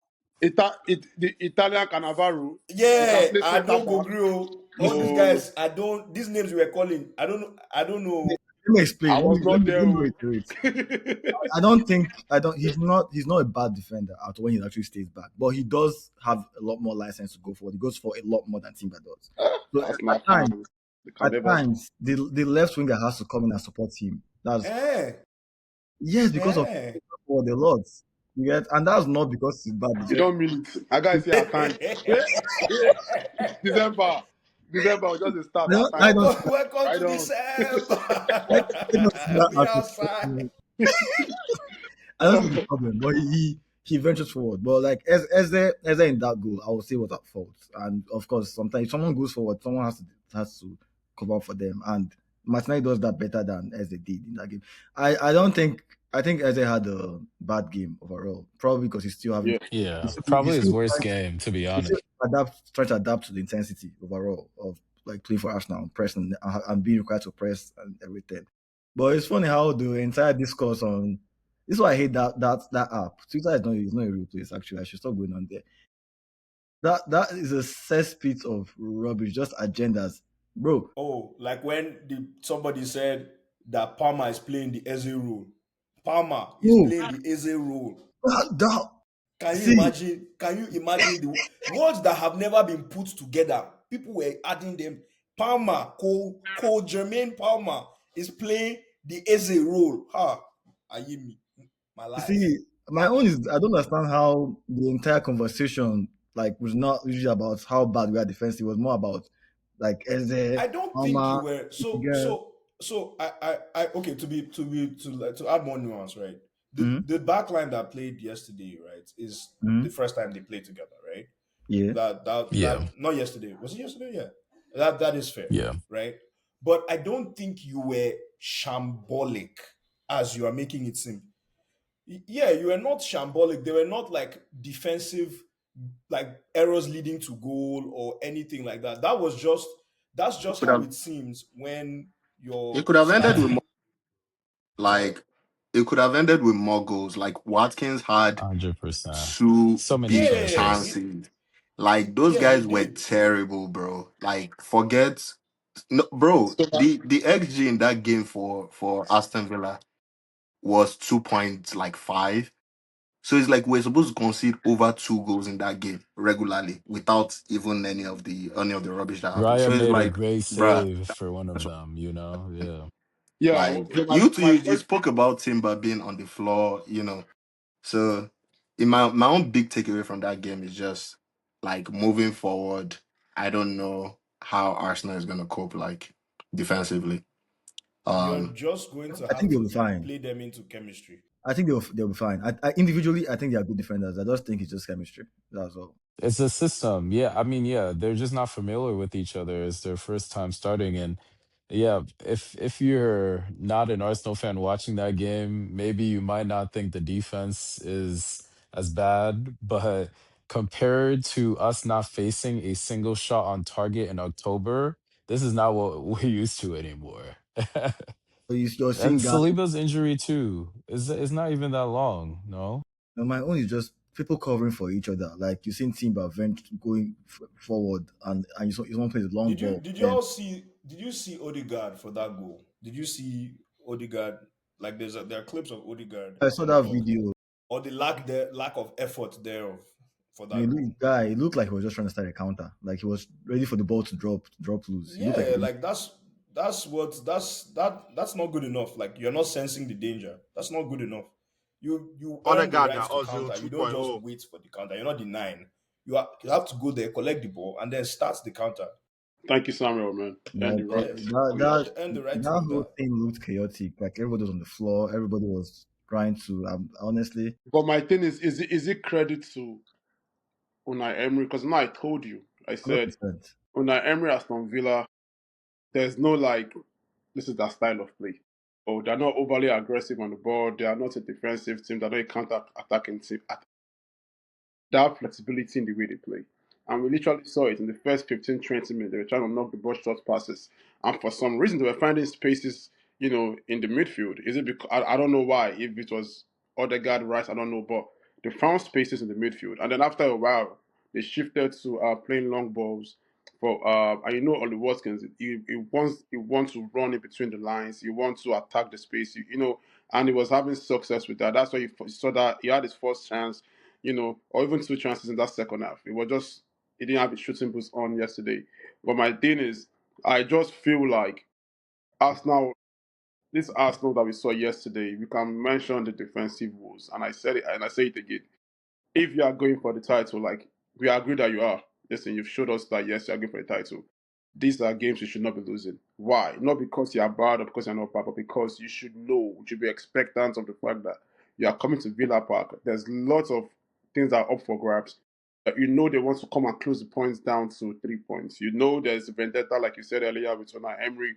The Italian Cannavaro. You can Yeah, play I center don't go back. grill. All these No, guys, I don't. These names we were calling, I don't know. I don't know. let me explain. I was not there. Let me Oh. reiterate. I don't. He's not a bad defender at when he actually stays back, but he does have a lot more license to go forward. He goes for a lot more than Timber does. So That's not at times, fans. They can never. the left winger has to come in and support him. That's Eh, yes, because of eh. for the Lords. You get, and that's not because he's bad You defender. don't mean it. I gotta say at times. December. December will just start at I times. don't welcome, welcome I to don't. I don't see that December. Me as outside. a I don't see the problem, but he ventures forward. But like as in that goal, I would say was at fault. And of course, sometimes if someone goes forward, someone has to cover for them. And Martinelli does that better than Eze did in that game. I don't think I think Eze had a bad game overall, probably because he's still having Yeah. Yeah, probably his worst game, to be he's still honest. trying to adapt to the intensity overall of like playing for Arsenal and pressing and being required to press and everything. But it's funny how the entire discourse on this is why I hate that app. Twitter is not a real place actually. I should stop going on there. That is a cesspit of rubbish, just agendas. Bro, Oh, like when somebody said that Palmer is playing the Eze role. Palmer is no, playing the Eze role. that Can you see, imagine? Can you imagine the words that have never been put together? People were adding them. Palmer, Cole Jermaine Palmer is playing the Eze role. Ha! Ayimi, my life. see, my own is I don't understand how the entire conversation like was not usually about how bad we are defensively. It was more about like Eze, I don't think you Mama, were girl. I okay to add more nuance, right? Mm-hmm, The back line that played yesterday, right, is mm-hmm, the first time they played together, right? yeah. Yeah, That not yesterday. Was it yesterday? Yeah. That is fair, yeah. right? But I don't think you were shambolic as you are making it seem. Yeah, you were not shambolic. They were not like defensive, like errors leading to goal or anything like that. That's just could how have it seems when it you're could have ended with starting. more, Sorry. like it could have ended with more goals. Like Watkins had 100%. two So many big Yeah, chances. chances. Like those yeah, he guys were did. terrible, bro. Like forget no bro, So the XG in that game for Aston Villa was 2.5. So it's like we're supposed to concede over 2 goals in that game regularly without even any of the rubbish that happened. Raya So it's made a like, great bruh, save for one of them, you know? Yeah. yeah, like so you two, my you first spoke about Timber being on the floor. So in my own big takeaway from that game is just like moving forward, I don't know how Arsenal is gonna cope like defensively. You're Um just going to I have think they'll be to fine. play them into chemistry. I think they'll be fine. Individually, I think they are good defenders. I just think it's just chemistry. That's all. It's a system. Yeah. I mean, yeah, they're just not familiar with each other. It's their first time starting. And yeah, if you're not an Arsenal fan watching that game, maybe you might not think the defense is as bad, but compared to us not facing a single shot on target in October, this is not what we're used to anymore. So you're And seeing guys. Saliba's injury too is not even that long, no? And my own is just people covering for each other. Like you seen Timber going forward, and you want to play the long ball. Then Did you see Odegaard for that goal? Did you see Odegaard? Like there are clips of Odegaard I saw on the that box, video. or the lack of effort for I mean, that goal. it looked like he was just trying to start a counter. Like he was ready for the ball to drop loose. He looked like he Yeah, was like that's not good enough. Like you're not sensing the danger. That's not good enough. You earn the Odegaard right now to Ozil counter. You don't just 2.0. wait for the counter. You're not denying. You have to go there, collect the ball, and then start the counter. thank you, Samuel, man. And like the right Yes, you have that to earn the right to that do whole that. thing looked chaotic. Like everybody was on the floor. Everybody was trying to. Honestly, But my thing is it credit to Unai Emery? Because now I told you, I hundred said percent. Unai Emery Aston Villa. There's no like this is their style of play. Oh, they're not overly aggressive on the ball. They are not a defensive team. They're not a counter-attacking team. They have flexibility in the way they play. And we literally saw it in the first 15, 20 minutes. They were trying to knock the ball short passes. And for some reason, they were finding spaces, in the midfield. Is it because, I don't know why, if it was Odegaard, Rice, I don't know. But they found spaces in the midfield. And then after a while, they shifted to playing long balls. And Ollie Watkins, he wants to run in between the lines. He wants to attack the space, and he was having success with that. That's why you saw that he had his first chance, or even two chances in that second half. It was just he didn't have his shooting boots on yesterday. But my thing is, I just feel like Arsenal, this Arsenal that we saw yesterday, we can mention the defensive woes, and I said it, and I say it again. If you are going for the title, like we agree that you are, listen, you've showed us that yes, you are going for the title. These are games you should not be losing. Why? Not because you are bad or because you're not bad, but because you should know, you should be expectant of the fact that you are coming to Villa Park. There's lots of things that are up for grabs. You know they want to come and close the points down to 3 points. You know there's a vendetta, like you said earlier, with Unai Emery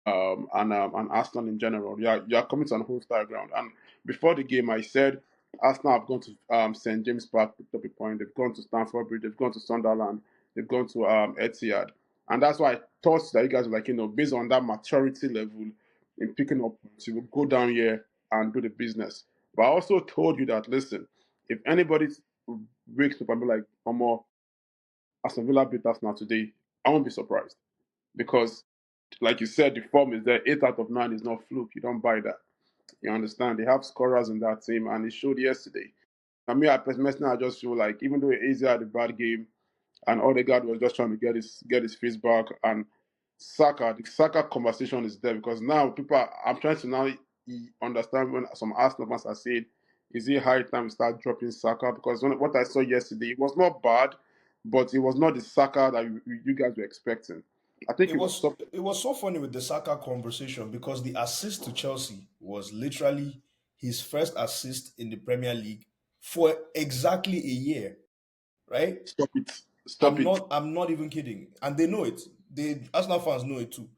and Arsenal in general. You are coming to an hostile ground. And before the game, I said Arsenal have gone to St James Park, picked up a point. They've gone to Stamford Bridge. They've gone to Sunderland. They've gone to Etihad. And that's why I thought that you guys were like, based on that maturity level in picking up points, you will go down here and do the business. But I also told you that, listen, if anybody wakes up and be like, Omo, Aston Villa beat Arsenal today, I won't be surprised. Because, like you said, the form is there. 8 out of 9 is not fluke. You don't buy that. You understand? They have scorers in that team, and it showed yesterday. I mean, personally, I just feel like even though Eze had a bad game, and Odegaard was just trying to get his face back, and the Saka conversation is there because now I'm trying to now understand when some Arsenal fans are saying, is it high time to start dropping Saka? Because what I saw yesterday, it was not bad, but it was not the Saka that you guys were expecting. I think It it was was something. it was so funny with the Saka conversation because the assist to Chelsea was literally his first assist in the Premier League for exactly a year, right? Stop it. Stop it. I'm not even kidding. And they know it. The Arsenal fans know it too.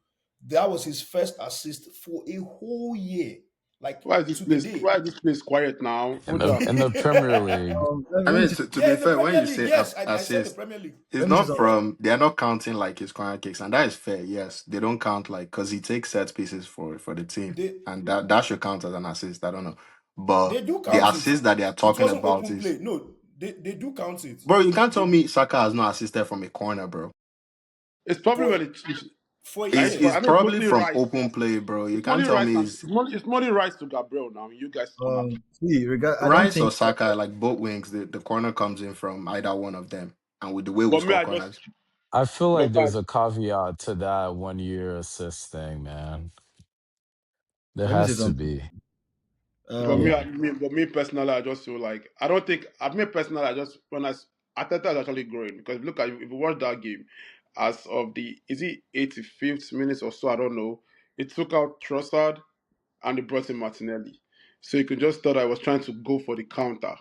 That was his first assist for a whole year. like Why is this to the place? day. Why is this place quiet now? in Hold the on. in the Premier League. Let I me mean, say, to Yeah, be in the fair, when Premier you League, say yes, I said the assist, Premier League. it's let me say not something. from they're not counting like his corner kicks, and that is fair. Yes, they don't count like because he takes set pieces for the team, They and that should count as an assist. I don't know, but they do the count it. assist that they are It talking wasn't about open is, play. No, they do count it. bro. You can't tell They me Saka has not assisted from a corner, bro. It's probably for when it's for like it's, Is years. I know it's probably mostly from rice. open play, bro. You It's can't money tell rice me and it's it's money rice to Gabriel now. You guys corner. I don't Rice or think Saka, like both wings. The corner comes in from either one of them, and with the way we But me, score I just corners, I feel but like guys, there's a caveat to that 1 year assist thing, man. There let me say has to something. be. but Um, me, Yeah. but me personally, I just feel like I don't think. I mean, personally, I just when Arteta is actually growing because look at if you watch that game, as of the is it 85th minutes or so, I don't know. It took out Trossard and they brought in Martinelli, so you could just thought I was trying to go for the counter.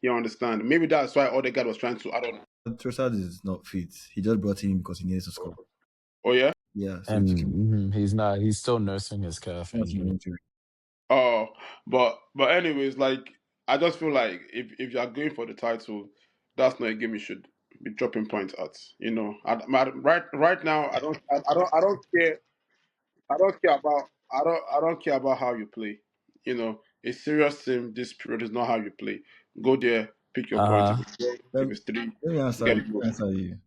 You understand? Maybe that's why Odegaard was trying to. I don't know. Trossard is not fit. He just brought him in because he needs to score. Oh yeah. Yeah, so he took And him. he's still nursing his calf Not an injury. injury. Oh, but anyways, like I just feel like if you are going for the title, that's not a game you should be dropping points at. You know, right now, I don't care. I don't care about I don't care about how you play. You know, a serious team this period is not how you play. Go there, pick your points. If Uh it's one, Let, if it's three, let me answer. get Let it me moving. answer you.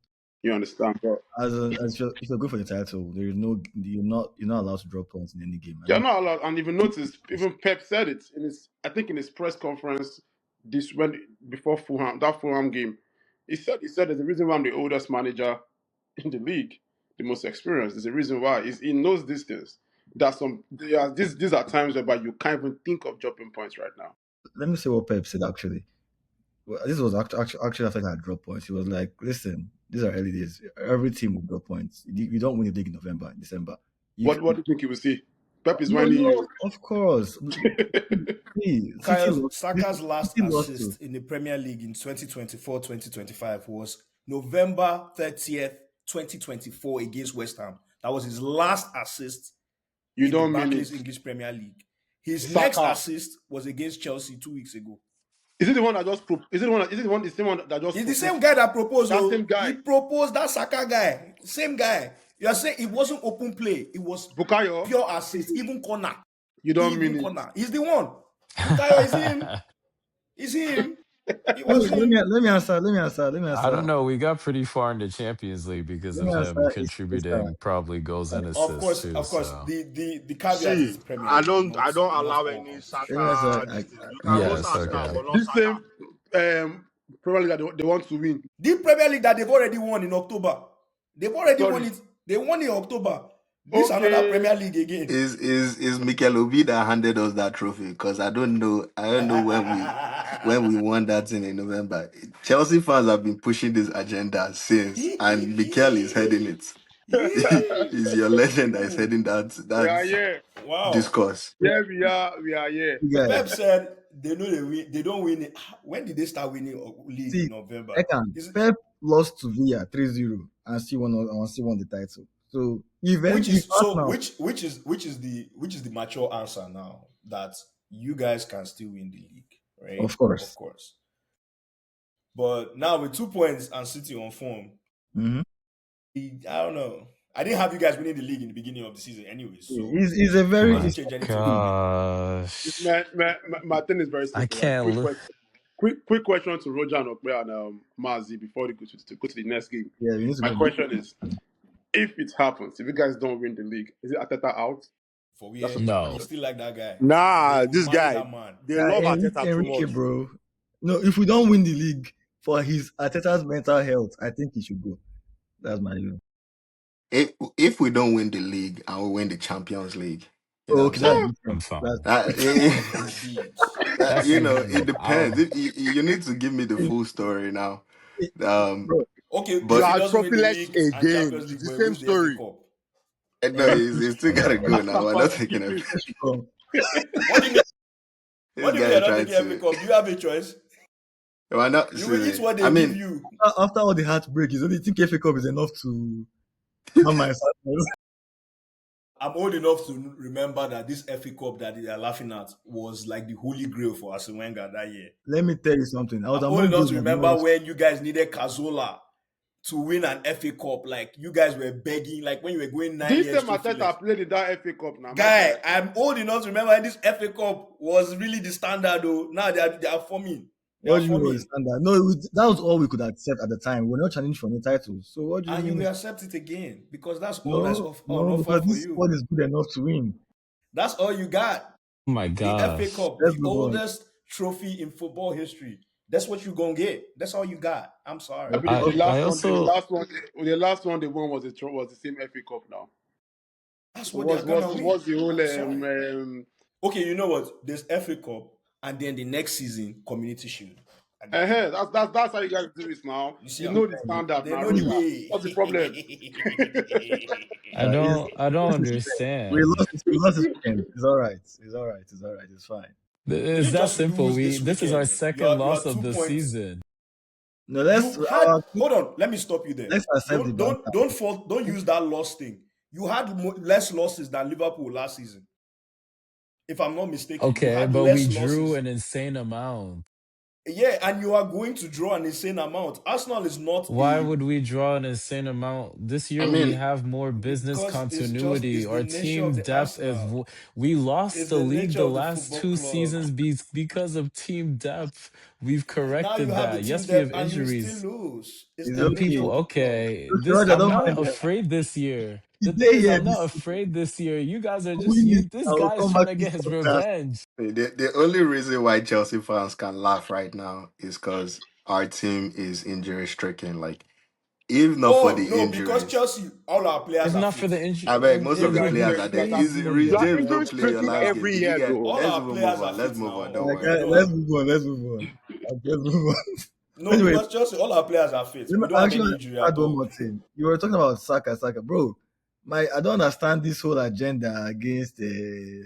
You understand? But If you're good for the title, there is no you're not allowed to drop points in any game. I you're don't. not allowed. And even notice, even Pep said it in his, I think in his press conference this when before Fulham that Fulham game, he said there's a reason why I'm the oldest manager in the league, the most experienced. There's a reason why. He knows these things. These are times whereby you can't even think of dropping points right now. Let me say what Pep said actually. Well, this was actually after I had drop points. He was like, "Listen, these are early days. Every team will drop points. You don't win the league in November, in December. If What do you think he will see? Pep is no, whining no, you. of course. See, Kyle Saka's last City lost to. assist in the Premier League in 2024-2025 was November 30th, 2024 against West Ham. That was his last assist You in the don't mean it. Barclays English Premier League. His next Saka. assist was against Chelsea 2 weeks ago. Is it the one that just is it the one the same one that just He's the proposed? same guy that proposed. That same Oh, he guy. proposed that Saka guy. Same guy. You are saying it wasn't open play. It was Bukayo. pure assist. Even corner. You don't Even mean it. corner. He's the one. Bukayo is him. Is him. It was him. Let me answer. Let me answer. Let me I answer. don't know. We got pretty far in the Champions League because Let of me him answer. It's contributing probably goals and assists too. Of course. So The caveat See, is the Premier I League, don't I don't not allow all any let me competitions. answer. Saka this thing. You can roast yes, Arsenal, okay. but not This Saka. same probably that they want to win. The Premier League that they've already won in October. They've already won Sorry. it. They won in October. This another Okay. Premier League again. is Mikel Obi that handed us that trophy? Because I don't know when we won that thing in November. Chelsea fans have been pushing this agenda since, and Mikel is heading it. Is your legend that is heading We are that here. Wow. discourse. Yeah, we are. We are here. You guys, Pep said they know they win. They don't win it. When did they start winning league in see, November? Ekan, Is Pep lost to Villa 3-0 and still won the title. So if Arsenal, which is the mature answer now that you guys can still win the league, right? of Of course, course. But now with 2 points and City on form, mm-hmm. I don't know. I didn't have you guys winning the league in the beginning of the season, anyways. So He's a it very My doesn't he's change anything for me. gosh. My thing is very I simple. Right? can't look. Quick question to Roger and Okpe and Mazi before they go to the next game. yeah. We need to My go to question is, if it happens, if you guys don't win the league, is it Ateta out? For That's we, what my you No. question. still like that guy. They Nah, will this manage guy, that man. they love Arteta too Enrique, much. bro. No, if we don't win the league for his Ateta's mental health, I think he should go. That's my view. If we don't win the league and we win the Champions League, you know Oh, what I'm okay, that's saying? Ah, I'm different. That's fine. That, Indeed. That's you know, it depends. I'll You need to give me the full story now. Um, bro. Okay, You if but he are doesn't win the trophyless league and again. Champions It's League, the but he same wins the FA story. Cup. no, he's still gotta go That's now. not We're fun. not taking it. Should come. What do you mean? This What do you guy mean you're is not trying taking FA to. Cup? Do you have a choice? Why not? You will eat See, what I they give mean, you. After all the heartbreak, is only think FA Cup is enough to calm my sadness. I'm old enough to remember that this FA Cup that they are laughing at was like the holy grail for Arsene Wenger that year. Let me tell you something. I was I'm old among enough those to that did not remember watch. when you guys needed Cazola to win an FA Cup. Like you guys were begging, like when you were going nine This years time to Arteta finish. played in that FA Cup now. Am I Guy, correct? I'm old enough to remember when this FA Cup was really the standard though. Now they are forming. They What are do you mean was the forming. standard? No, that was all we could accept at the time. We're not challenging for any titles. So what do you And you mean? will accept it again because that's all that's No, on no, offer because for this you. squad is good enough to win. That's all you got. Oh my The FA gosh. Cup, Let's the move on. oldest trophy in football history. That's what you're gonna get. That's all you got. I'm sorry. I mean, I I also the last one they won was the same FA Cup now. That's So what they're gonna win. what's the whole I'm sorry. Okay, you know what? There's FA Cup, and then the next season, Community Shield. I got you. that's how you guys do it now. You see, You know the I'm, standard they now, know the See, Rosa. way. What's the problem? it's, I don't this is we understand. lost. We lost this weekend. It's all right. It's all right. It's all right. It's fine. It's You that just simple. lose We this this is our weekend. You second are you loss are of the 2 points. season. No, You had hold on. Let me stop you there. let's accept the banter. Don't use that loss thing. You had less losses than Liverpool last season. If I'm not mistaken, you Okay, had but we less drew losses. an insane amount. Yeah, and you are going to draw an insane amount. Arsenal is not Why a would we draw an insane amount? This I year we mean, have more business because continuity. it's the Our nature of team the depth is Arsenal. we lost It's the the league nature the of the last football two club. seasons because of team depth. We've Now you corrected have the that. team Yes, we depth have and you will still injuries. lose. It's It's the And nature okay. people, of the club. okay, So, this George, I I'm don't not mind that. afraid this year. The He's thing there is, here I'm this not season. afraid this year. You guys are just Win you. it. I This will guy is come trying back to this get his podcast. revenge. the only reason why Chelsea fans can laugh right now is because our team is injury stricken. Like, if not for Oh the no, because injuries, Chelsea, all our players If are not for fit. the injury, I beg most of You the are in the players injured. are there. Is preseason, Rhys You are James no injured play your stricken last bro. game? every Did you year get? All though. Let's our even move players are on. Let's fit move on. now. Don't Like, What are you worry. doing? let's move on. Let's move on. Let's move on. No, Anyway, because Chelsea, all our players are fit. We don't I have actually any want injury to add at one all. more thing. You were talking about Saka, bro. I don't understand this whole agenda against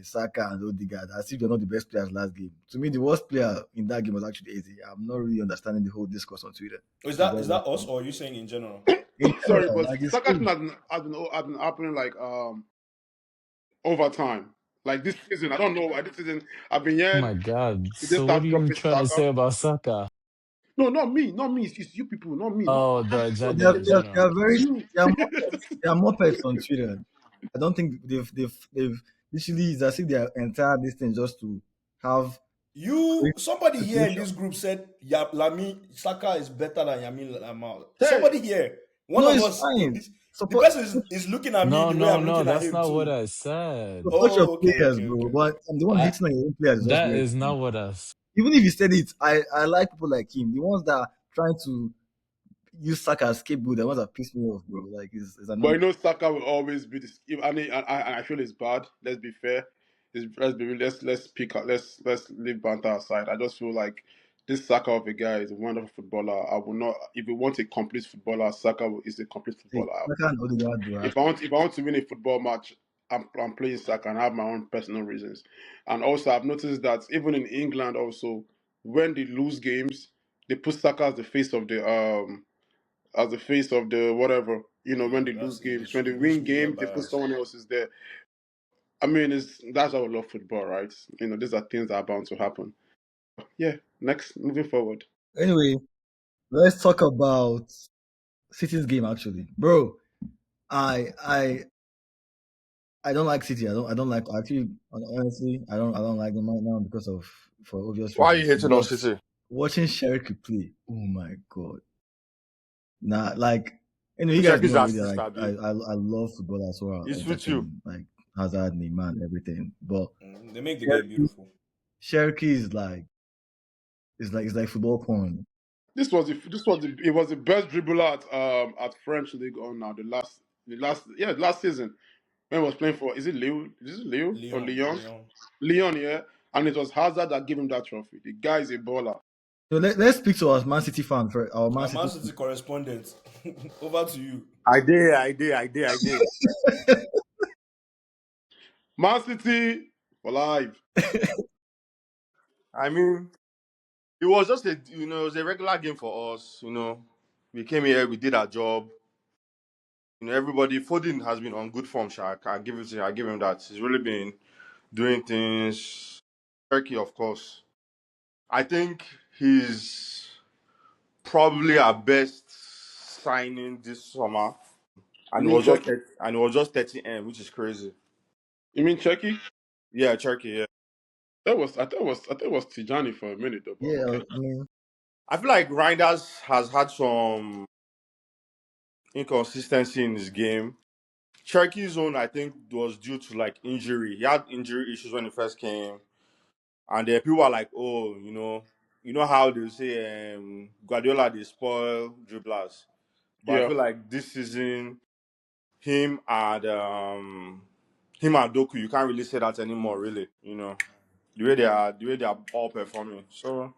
Saka and Odegaard as if they're not the best players last game. To me, the worst player in that game was actually Eze. I'm not really understanding the whole discourse on Twitter. Is To be that very, is very that us honest. or are you saying in general? In Sorry, general, but like it's Saka cool. has been happening like over time. Like this season, I don't know why this season I've been Oh hearing my God. did they So what are start you dropping trying to Saka? say about Saka? No, not me. It's you people, not me. Not Oh, the I agenda They are, in they are, they general. are very you. they are mopeds. They are mopeds on Twitter. I don't think they've literally it's as if their entire this thing just to have Somebody here in speculation. this group said Lami Saka is better than Yamin Lamal. Hey, Somebody here, one No, of it's us, fine. the Support person is looking at me No, the way no, I'm no. looking at That's him not what too. I said. support your Oh, okay, players, okay, bro. okay. But the one I hating on your own players is just that weird. is not what I said. Even if you said it, I like people like him. The ones that are trying to use Saka as scapegoat, the ones that piss me off, bro. Like it's but annoying. you know Saka will always be this. I feel it's bad. Let's be fair. Let's be real. Let's leave banter aside. I just feel like this Saka of a guy is a wonderful footballer. I will not. If you want a complete footballer, is a complete Hey, footballer. Saka and Odegaard, bro. If I want to win a football match, I'm playing Saka and I have my own personal reasons. And also I've noticed that even in England also when they lose games, they put Saka as the face of the whatever. You know, when Yeah, they lose that's games. When they it's win really games, they put embarrassing. someone else is there. I mean, that's how we love football, right? You know, these are things that are bound to happen. Yeah. Next, moving forward. Anyway, let's talk about City's game actually, bro. I I I don't like City. I don't like actually honestly. I don't like them right now because of for obvious Why are you reasons. hating on But City? watching Sherky play, oh my god. Nah, like anyway, you guys Check his know already. assist, Like Abi. I love football as well, He suits you. entertaining like Hazard, Neymar, and everything. But They make the game Sherky, beautiful. Sherky is like football porn. It was the best dribbler at French League on now last season when he was playing for is it Leo or Lyon? Leon. Lyon, yeah. And it was Hazard that gave him that trophy. The guy is a baller. So let's speak to our Man City fan for our Man Our City Man City correspondent. Over to you. I did. Man City for life. I mean, it was just it was a regular game for us. We came here, we did our job. everybody Foden has been on good form. Sha. I give him that. He's really been doing things. Turkey, of course. I think he's probably our best signing this summer, You and mean Chucky? it was just 30M, which is crazy. You mean Chucky? Yeah, Turkey. Yeah, I thought it was Tijani for a minute though, but Yeah, okay. I mean, I feel like Reinders has had some inconsistency in his game. Cherky's own, I think, was due to like injury. He had injury issues when he first came, and then people are like, "Oh, you know how they say Guardiola they spoil dribblers." But I Yeah. feel like this season, him and him and Doku, you can't really say that anymore. Really, the way they are all performing. So it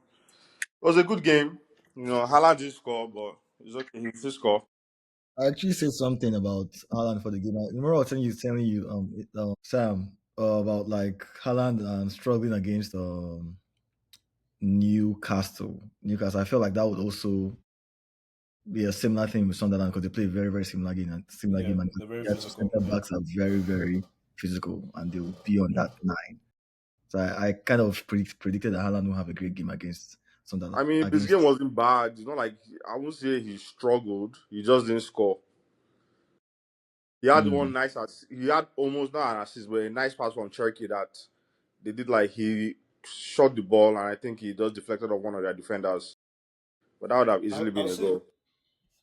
was a good game. Haaland did score, but it's okay. He still score. I actually said something about Haaland for the game. I remember I was telling you, Sam, about like Haaland struggling against Newcastle. I felt like that would also be a similar thing with Sunderland because they play a very, very similar Yeah, game, and they're very their two physical. center backs are very, very physical, and they will be on that nine. So I kind of predicted that Haaland will have a great game against I Sunderland. mean, this game Against wasn't bad. It's not like I won't say he struggled. He just didn't score. He had one mm, nice. He had almost not an assist, but a nice pass from Cherky that they did like he shot the ball, and I think he just deflected off one of their defenders. But that would have I, easily been I'll a say goal.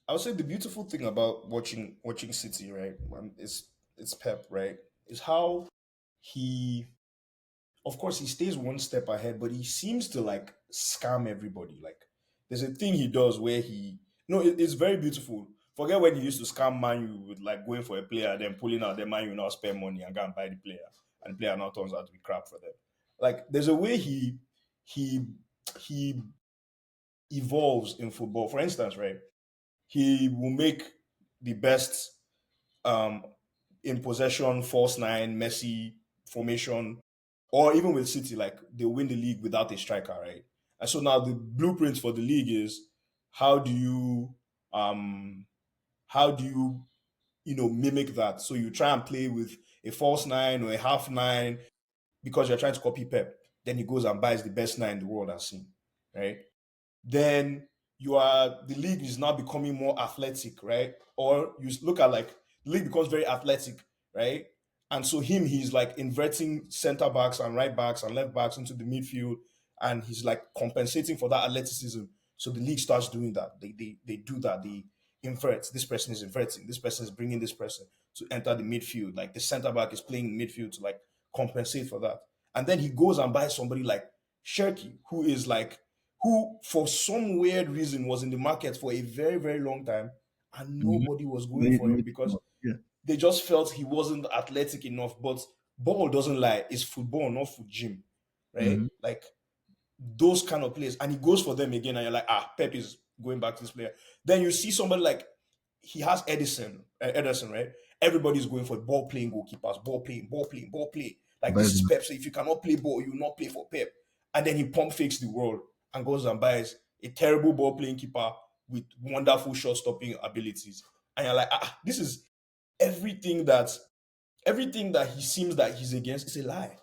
I'll say the beautiful thing about watching City, right? It's Pep, right? Is how he, of course, he stays one step ahead, but he seems to like scam everybody. Like there's a thing he does where he, no, it's very beautiful. Forget when he used to scam Man U with like going for a player, then pulling out the Man U now spend money and go and buy the player, and the player now turns out to be crap for them. Like there's a way he he evolves in football. For instance, right? He will make the best um, in possession, false nine, Messi formation, or even with City, like they win the league without a striker, right? And so now the blueprint for the league is how do you um how do you mimic that? So you try and play with a false nine or a half nine because you're trying to copy Pep. Then he goes and buys the best nine the world has seen, right? Then the league is now becoming more athletic, right? Or you look at like the league becomes very athletic, right? And so he's like inverting center backs and right backs and left backs into the midfield, and he's like compensating for that athleticism. So the league starts doing that. They do that. They invert. This person is inverting. This person is bringing this person to enter the midfield. Like the center back is playing midfield to like compensate for that. And then he goes and buys somebody like Shirky, who for some weird reason was in the market for a very, very long time, and mhm. nobody was going Made- for him made- because yeah. they just felt he wasn't athletic enough. But ball doesn't lie. It's football, not for gym, right? Mhm. Like those kind of players, and he goes for them again, and you're like, Pep is going back to this player. Then you see somebody like he has Ederson, right? Everybody's going for ball playing goalkeepers, ball playing, ball playing, ball play. Like this Very is good. Pep. So if you cannot play ball, you will not play for Pep. And then he pump fakes the world and goes and buys a terrible ball playing keeper with wonderful shot stopping abilities. And you're like, this is everything that he seems that he's against is a lie.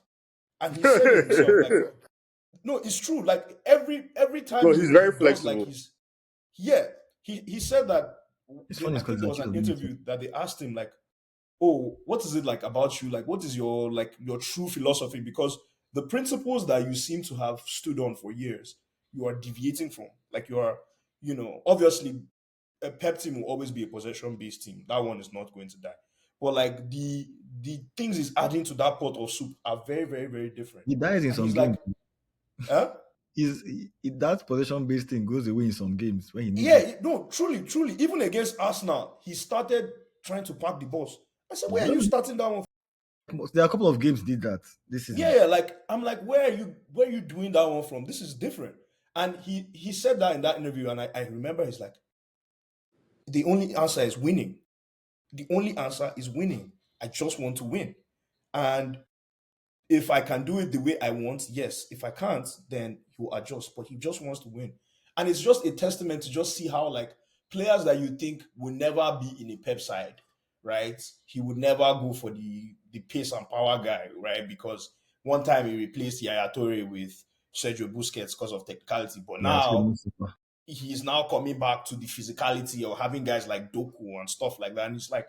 And he said it himself. Like, no, it's true. Like every time No, he he's he very does like flexible. his yeah, he said that It's funny I because think he's there was accused an of being interview that they asked him like, "Oh, what is it like about you? Like, what is your true philosophy? Because the principles that you seem to have stood on for years, you are deviating from. Like, you are, obviously, a Pep team will always be a possession based team. That one is not going to die. But like the things he's adding to that pot of soup are very, very, very different. he dies in And some he's games. like, huh? That position based thing goes away in some games when he needs Yeah, it. no, truly, truly. Even against Arsenal, he started trying to park the bus. I said, He "Where are you doesn't- starting that one?" There are a couple of games he did that this Yeah, season. yeah. Like I'm like, where are you doing that one from? This is different. And he said that in that interview, and I remember he's like, the only answer is winning. The only answer is winning. I just want to win. And if I can do it the way I want, yes. If I can't, then he will adjust. But he just wants to win. And it's just a testament to just see how like players that you think will never be in a Pep side. right? He would never go for the pace and power guy, right? Because one time he replaced Yaya Toure with Sergio Busquets because of technicality, but Yeah, it's really now super. he's now coming back to the physicality of having guys like Doku and stuff like that. And it's like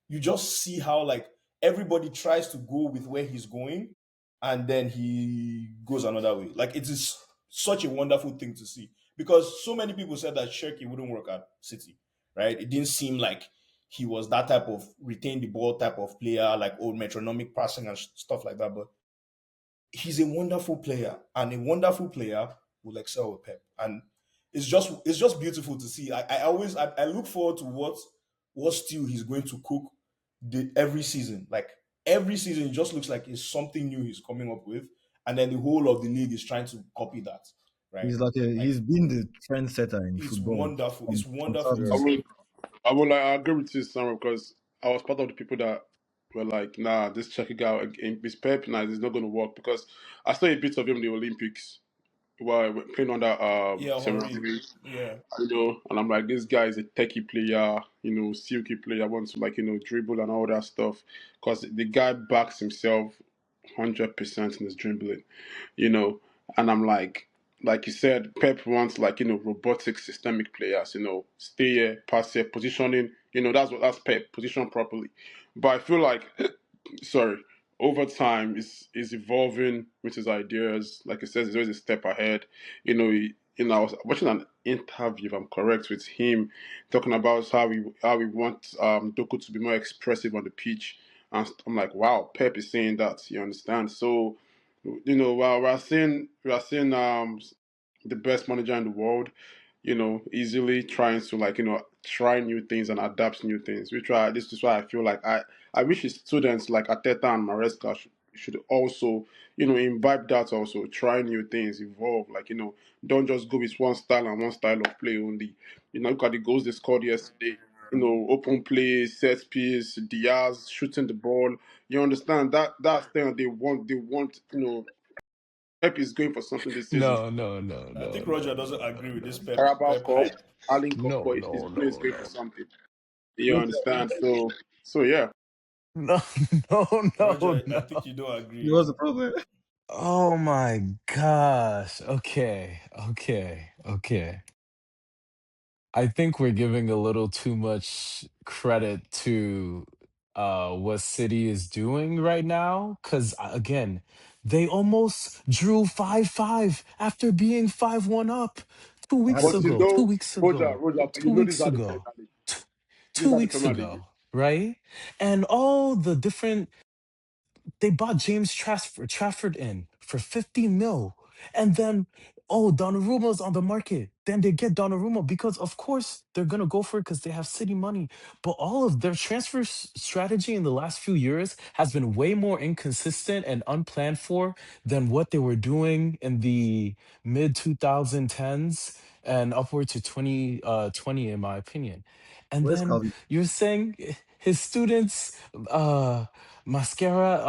you just see how like everybody tries to go with where he's going, and then he goes another way. Like it is such a wonderful thing to see because so many people said that Cherky wouldn't work at City, right? It didn't seem like he was that type of retain the ball type of player, like old metronomic passing and stuff like that. But he's a wonderful player, and a wonderful player will excel with Pep. And it's just beautiful to see. I look forward to what stew he's going to cook every season. Like every season, it just looks like it's something new he's coming up with, and then the whole of the league is trying to copy that, right? Like He's been the trendsetter in it's football wonderful. It's from wonderful to I Yeah. see. will, I will like, I agree with you, Sam, because I was part of the people that were like, nah, this Czech guy is Pep, nah, it's not going to work because I saw a bit of him in the Olympics while playing under Yeah, Thierry Henry. Henry, Yeah, and I'm like, this guy is a techie player, silky player, wants to like, dribble and all that stuff because the guy backs himself 100% in his dribbling, you know. And I'm like you said, Pep wants like robotic, systemic players. Stay here, pass here, positioning. That's Pep, position properly. But I feel like, sorry, over time is evolving with his ideas. Like he says, he's always a step ahead. I was watching an interview, if I'm correct, with him talking about how we want Doku to be more expressive on the pitch. And I'm like, wow, Pep is saying that. You understand? So while we're seeing the best manager in the world, easily trying to like try new things and adapt new things. This is why I feel like I wish his students like Ateta and Maresca should also imbibe that, also try new things, evolve, like don't just go with one style and one style of play only. Look at the goals they scored yesterday. Open play, set piece, Diaz shooting the ball. You understand that's thing they want. Pep is going for something this season. No, no, no, I no, think no, Roger no, doesn't no, agree with this no, Carabao Pep Cup, hype. Allen Cup, no, but no, his play is no, going for no, something. You understand? So yeah. no, no, no, Roger, I no. think you don't What's agree. the problem? Oh my gosh. Okay, okay, okay. I think we're giving a little too much credit to what City is doing right now. Because again, they almost drew 5-5 after being 5-1 up two weeks But you ago, two know, weeks Roger, ago, Roger, two these weeks are the Premier ago, League. t- These two are the weeks Premier League. ago, right? And all the different they bought Trafford in for 50 mil. And then, oh, Donnarumma's on the market. Then they get Donnarumma because, of course, they're going to go for it because they have city money. But all of their transfer strategy in the last few years has been way more inconsistent and unplanned for than what they were doing in the mid 2010s and upward to 2020, in my opinion. And Where's then Calvin? you're saying his students, Mascara,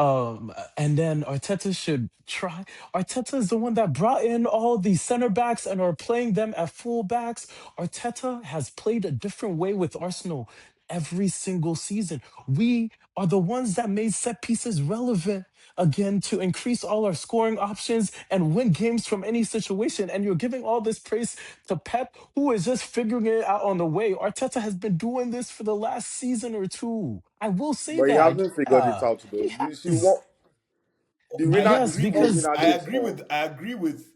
and then Arteta should try. Arteta is the one that brought in all these center backs and are playing them at full backs. Arteta has played a different way with Arsenal every single season. We are the ones that made set pieces relevant again to increase all our scoring options and win games from any situation. And you're giving all this praise to Pep, who is just figuring it out on the way. Arteta has been doing this for the last season or two. I will say But he that. hasn't figured it Yeah, out he though. You see has. what the winner, the Yes, small because winner I they agree score. with I agree with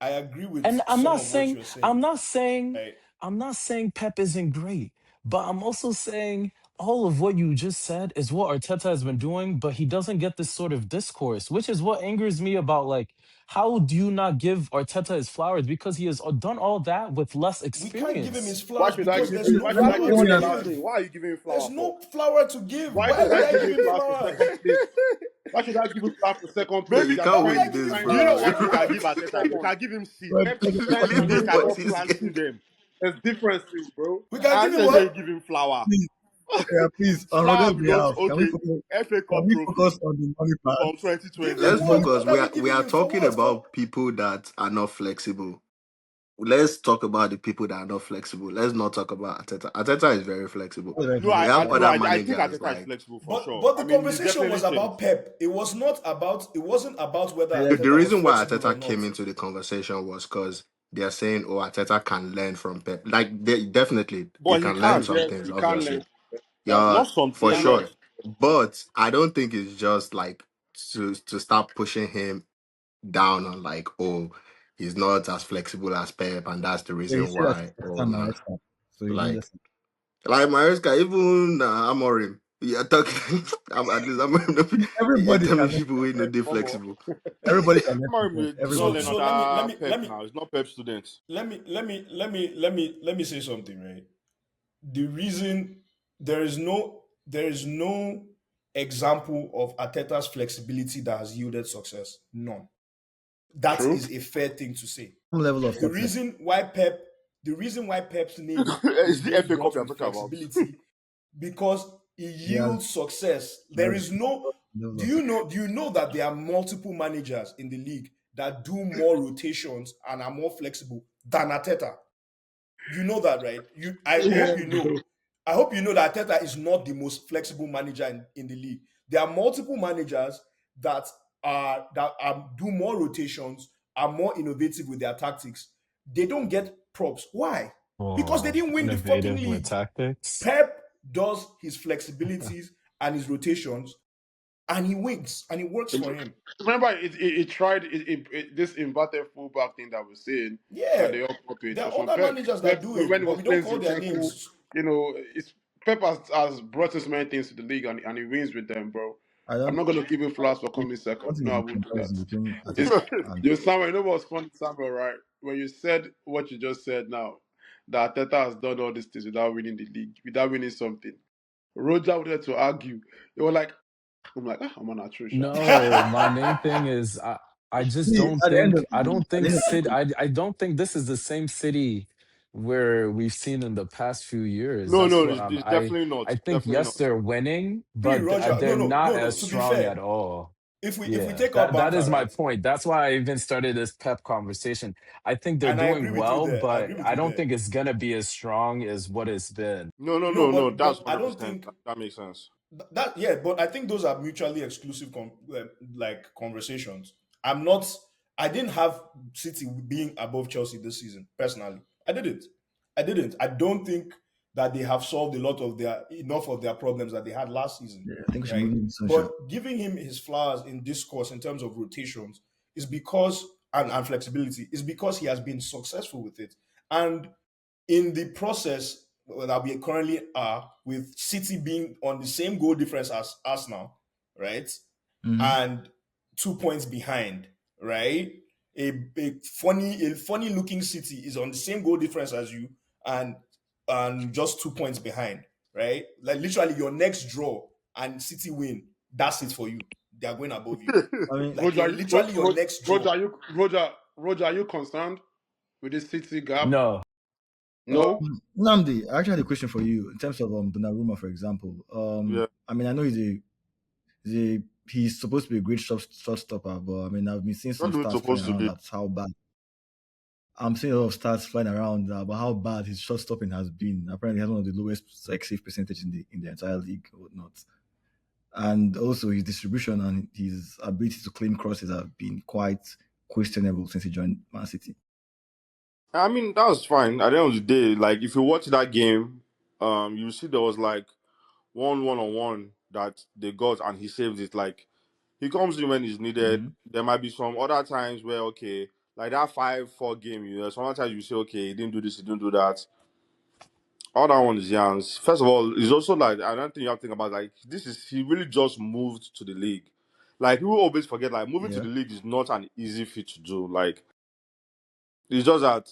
I agree with and some of what you're I'm saying. not saying Right? I'm not saying Pep isn't great, but I'm also saying all of what you just said is what Arteta has been doing, but he doesn't get this sort of discourse, which is what angers me about like how do you not give Arteta his flowers because he has done all that with less We can't give him experience. his flowers because there's no Why should I Let give flower me what to the ask last you. thing? give. Why are you giving him There's flower for? no flower to give. Why Why should would I I give give him him flowers for flowers? second place? Why should I give him flowers for second place? Maybe We He has can't Why would spent I win give him this, time do in you the know bro. flowers? what we Premier can League give to be Ateta? We second. can give him seed. But Pep the spent Leave They this problem time boy cannot to his building game. this planting team. them. There's differences, bro. We can I give him said you what? give him flower. is, yeah, please, on Flower Roger's we don't behalf, okay. FA can Cup we trophy focus on the money part? from Give 2020. him Let's There's what? money. focus. What are We we are we giving are him for talking what? For about people that are not flexible. let's talk about the people that are not flexible. Let's not talk about Arteta. Arteta is very flexible. That's very No, We flexible. have Yeah. other I think managers Arteta is like flexible for But sure. but I the mean, he's conversation definitely was changed. about Pep. It was not about. It wasn't about whether Yeah, the Arteta was reason why flexible or Arteta not. came into the conversation was because they are saying, "Oh, Arteta can learn from Pep." Like, they definitely he But he can learn can, some Yes, things, you can learn. obviously. That's Yeah, not something. for a lot. sure. But I don't think it's just like to start pushing him down on like, oh, he's not as flexible as Pep, and that's the yeah. You reason see that why. Oh time no, Maresca. So you don't like just Mariska, even Amorim. Yeah, talking. At least Amorim. You're everybody telling can me people who know they Come on. flexible. everybody can learn from Pep. Did not Everybody. learn So let me let under me let Pep me now. It's not Pep students. let me say something, right? The reason there is no example of Arteta's flexibility that has yielded success. None. That True. is a fair thing to say. Some level of The success. reason why Pep, the reason why Pep's name is It's the being FA Cup brought you're with talking about. flexibility because it He has, yields success. he There has is no. level Do of you success. know? Do you know that there are multiple managers in the league that do more rotations and are more flexible than Arteta? You know that, right? You. I Yeah, hope you know. I hope you know that Arteta is not the most flexible manager in the league. There are multiple managers that do more rotations, are more innovative with their tactics. They don't get props. Why? Because they Oh, didn't win the fucking innovative with league. tactics. Pep does his flexibilities and his rotations, and he wins, and it works for him. remember it tried this inverted fullback thing that we're saying that Yeah, they all copied. there So are from other Pep, managers that Pep do when it, he but was we don't playing call their Zinchenko, names. it's Pep has brought in so many things to the league and he wins with them, bro. I I'm don't not gonna give him flowers for I coming second. don't think No, I there's a won't do that. comparison between It's, Arteta and Samuel, you know what's funny, Samuel, right? When you said what you just said now, that Arteta has done all these things without winning the league, without winning something. Roger wanted to argue. They were like, I'm like, I'm on Atrusha. No, my main thing is I just see don't at the end of think the day, at the end of the day, I don't think this is the same City where we've seen in the past few years. No, That's no, what it's definitely not. I think Definitely yes not. they're winning, See, but Roger, they're not no. as To be strong at fair, all. if we Yeah, take our that banter, is my right, point. That's why I even started this Pep conversation. I think they're and I doing agree with you well, there. I but agree with I you don't there. think it's gonna be as strong as what it's been. No, no, No, no, no. but That's I 100%. don't think That makes sense. that yeah, but I think those are mutually exclusive like conversations. I'm not. I didn't have City being above Chelsea this season personally. I didn't. I didn't. I don't think that they have solved a lot of their enough of their problems that they had last season, yeah, I think we should right? move into But sunshine. giving him his flowers in discourse in terms of rotations is because and flexibility is because he has been successful with it. And in the process that we currently are, with City being on the same goal difference as Arsenal, right? Mm-hmm. And 2 points behind, right? A funny looking City is on the same goal difference as you and just 2 points behind, right? Like literally your next draw and City win, that's it for you. They are going above you. I mean, Like you're literally your next draw. Roger, are you concerned with this City gap? No. No. Namdi, I actually had a question for you in terms of Donnarumma, for example. Yeah. I mean, I know he's supposed to be a great shot stopper, but I mean, I've been seeing some What are we stats flying supposed to around be? that's how bad. I'm seeing a lot of stats flying around about how bad his shot stopping has been. Apparently, he has one of the lowest like save percentage in the entire league, or whatnot. And also his distribution and his ability to claim crosses have been quite questionable since he joined Man City. I mean, that was fine. At the end of the day, like if you watch that game, you see there was like one on one that they got and he saved it. Like he comes in when he's needed. Mm-hmm. There might be some other times where okay, like that 5-4 game, sometimes you say okay, he didn't do this, he didn't do that. All that one is Jans. First of all, it's also like I don't think you have to think about like this is he really just moved to the league. Like people always forget like moving to Yeah. the league is not an easy feat to do. Like it's just that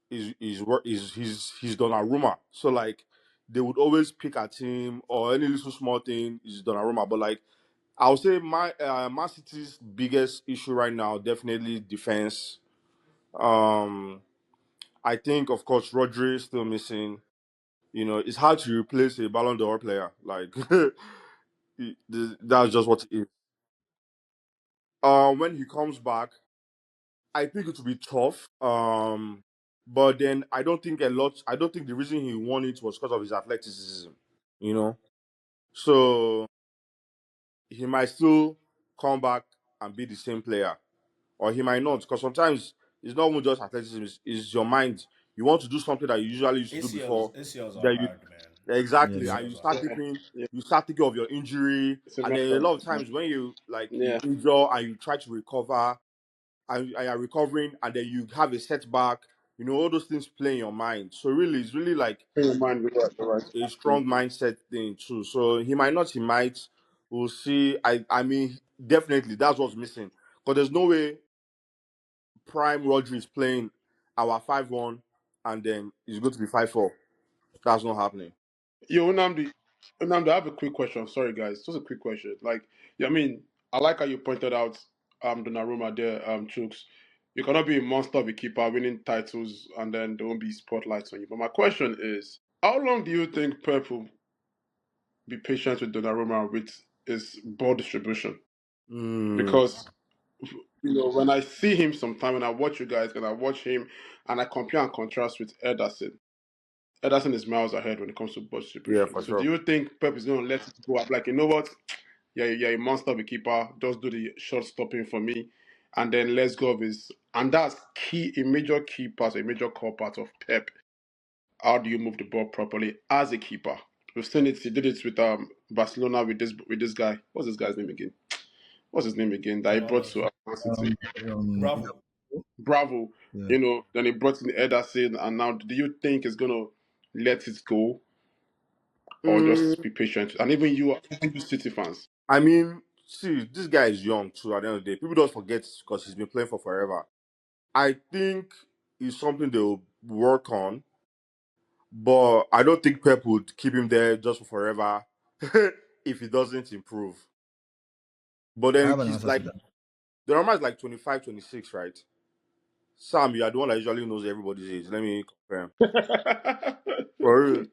he's done a rumor. So like they would always pick at him or any little small thing is done a rumor. But like I would say my Man City's biggest issue right now definitely defense. Um, I think of course Rodri is still missing. It's hard to replace a Ballon d'Or player. Like that's just what it is. When he comes back, I think it will be tough. But then I don't think a lot. I don't think the reason he won it was because of his athleticism. You know, so he might still come back and be the same player, or he might not. Because sometimes it's not even just athleticism; it's your mind. You want to do something that you usually used to do ACLs before. ACLs are Then you hard, man. exactly, Yeah. and you ACLs are start Yeah, hard. thinking. yeah. You start thinking of your injury, It's a and then a mental. lot of times when you Yeah. injure and you try to recover, and you're recovering, and then you have a setback. You know, all those things play in your mind. So really, it's really like Bring your mind the right. a strong mindset thing too. So he might not, he might. We'll see. I mean, definitely that's what's missing. Because there's no way Prime Rodri is playing our 5-1 and then it's going to be 5-4. That's not happening. Yo, Unamdi, I have a quick question. Sorry, guys, just a quick question. Like, yeah, I mean, I like how you pointed out Donnarumma there, Chooks. You cannot be a monster of a keeper, winning titles, and then there won't be spotlights on you. But my question is, how long do you think Pep will be patient with Donnarumma with his ball distribution? Mm, Because when I see him sometime, when I watch you guys, and I watch him, and I compare and contrast with Ederson. Ederson is miles ahead when it comes to ball yeah, distribution. for So do sure. you think Pep is going to let it go up? Like, you know what? Yeah, yeah, a monster of a keeper. Just do the shot stopping for me, and then let's go of his. And that's key, a major key part, a major core part of Pep. How do you move the ball properly as a keeper? We've seen it. He did it with Barcelona with this guy. What's this guy's name again? What's his name again? That he brought to Man City. Um, um, Bravo. Bravo. yeah. Then he brought in Ederson, and now do you think he's gonna let it go or Mm, just be patient? And even you City fans. I mean, see, this guy is young too at the end of the day. People don't forget because he's been playing for forever. I think it's something they'll work on, but I don't think Pep would keep him there just for forever if he doesn't improve. But I then have an he's answer to like, that. the normal is like 25, 26, right? Sam, you are the one that usually knows everybody's age. Let me confirm. For real.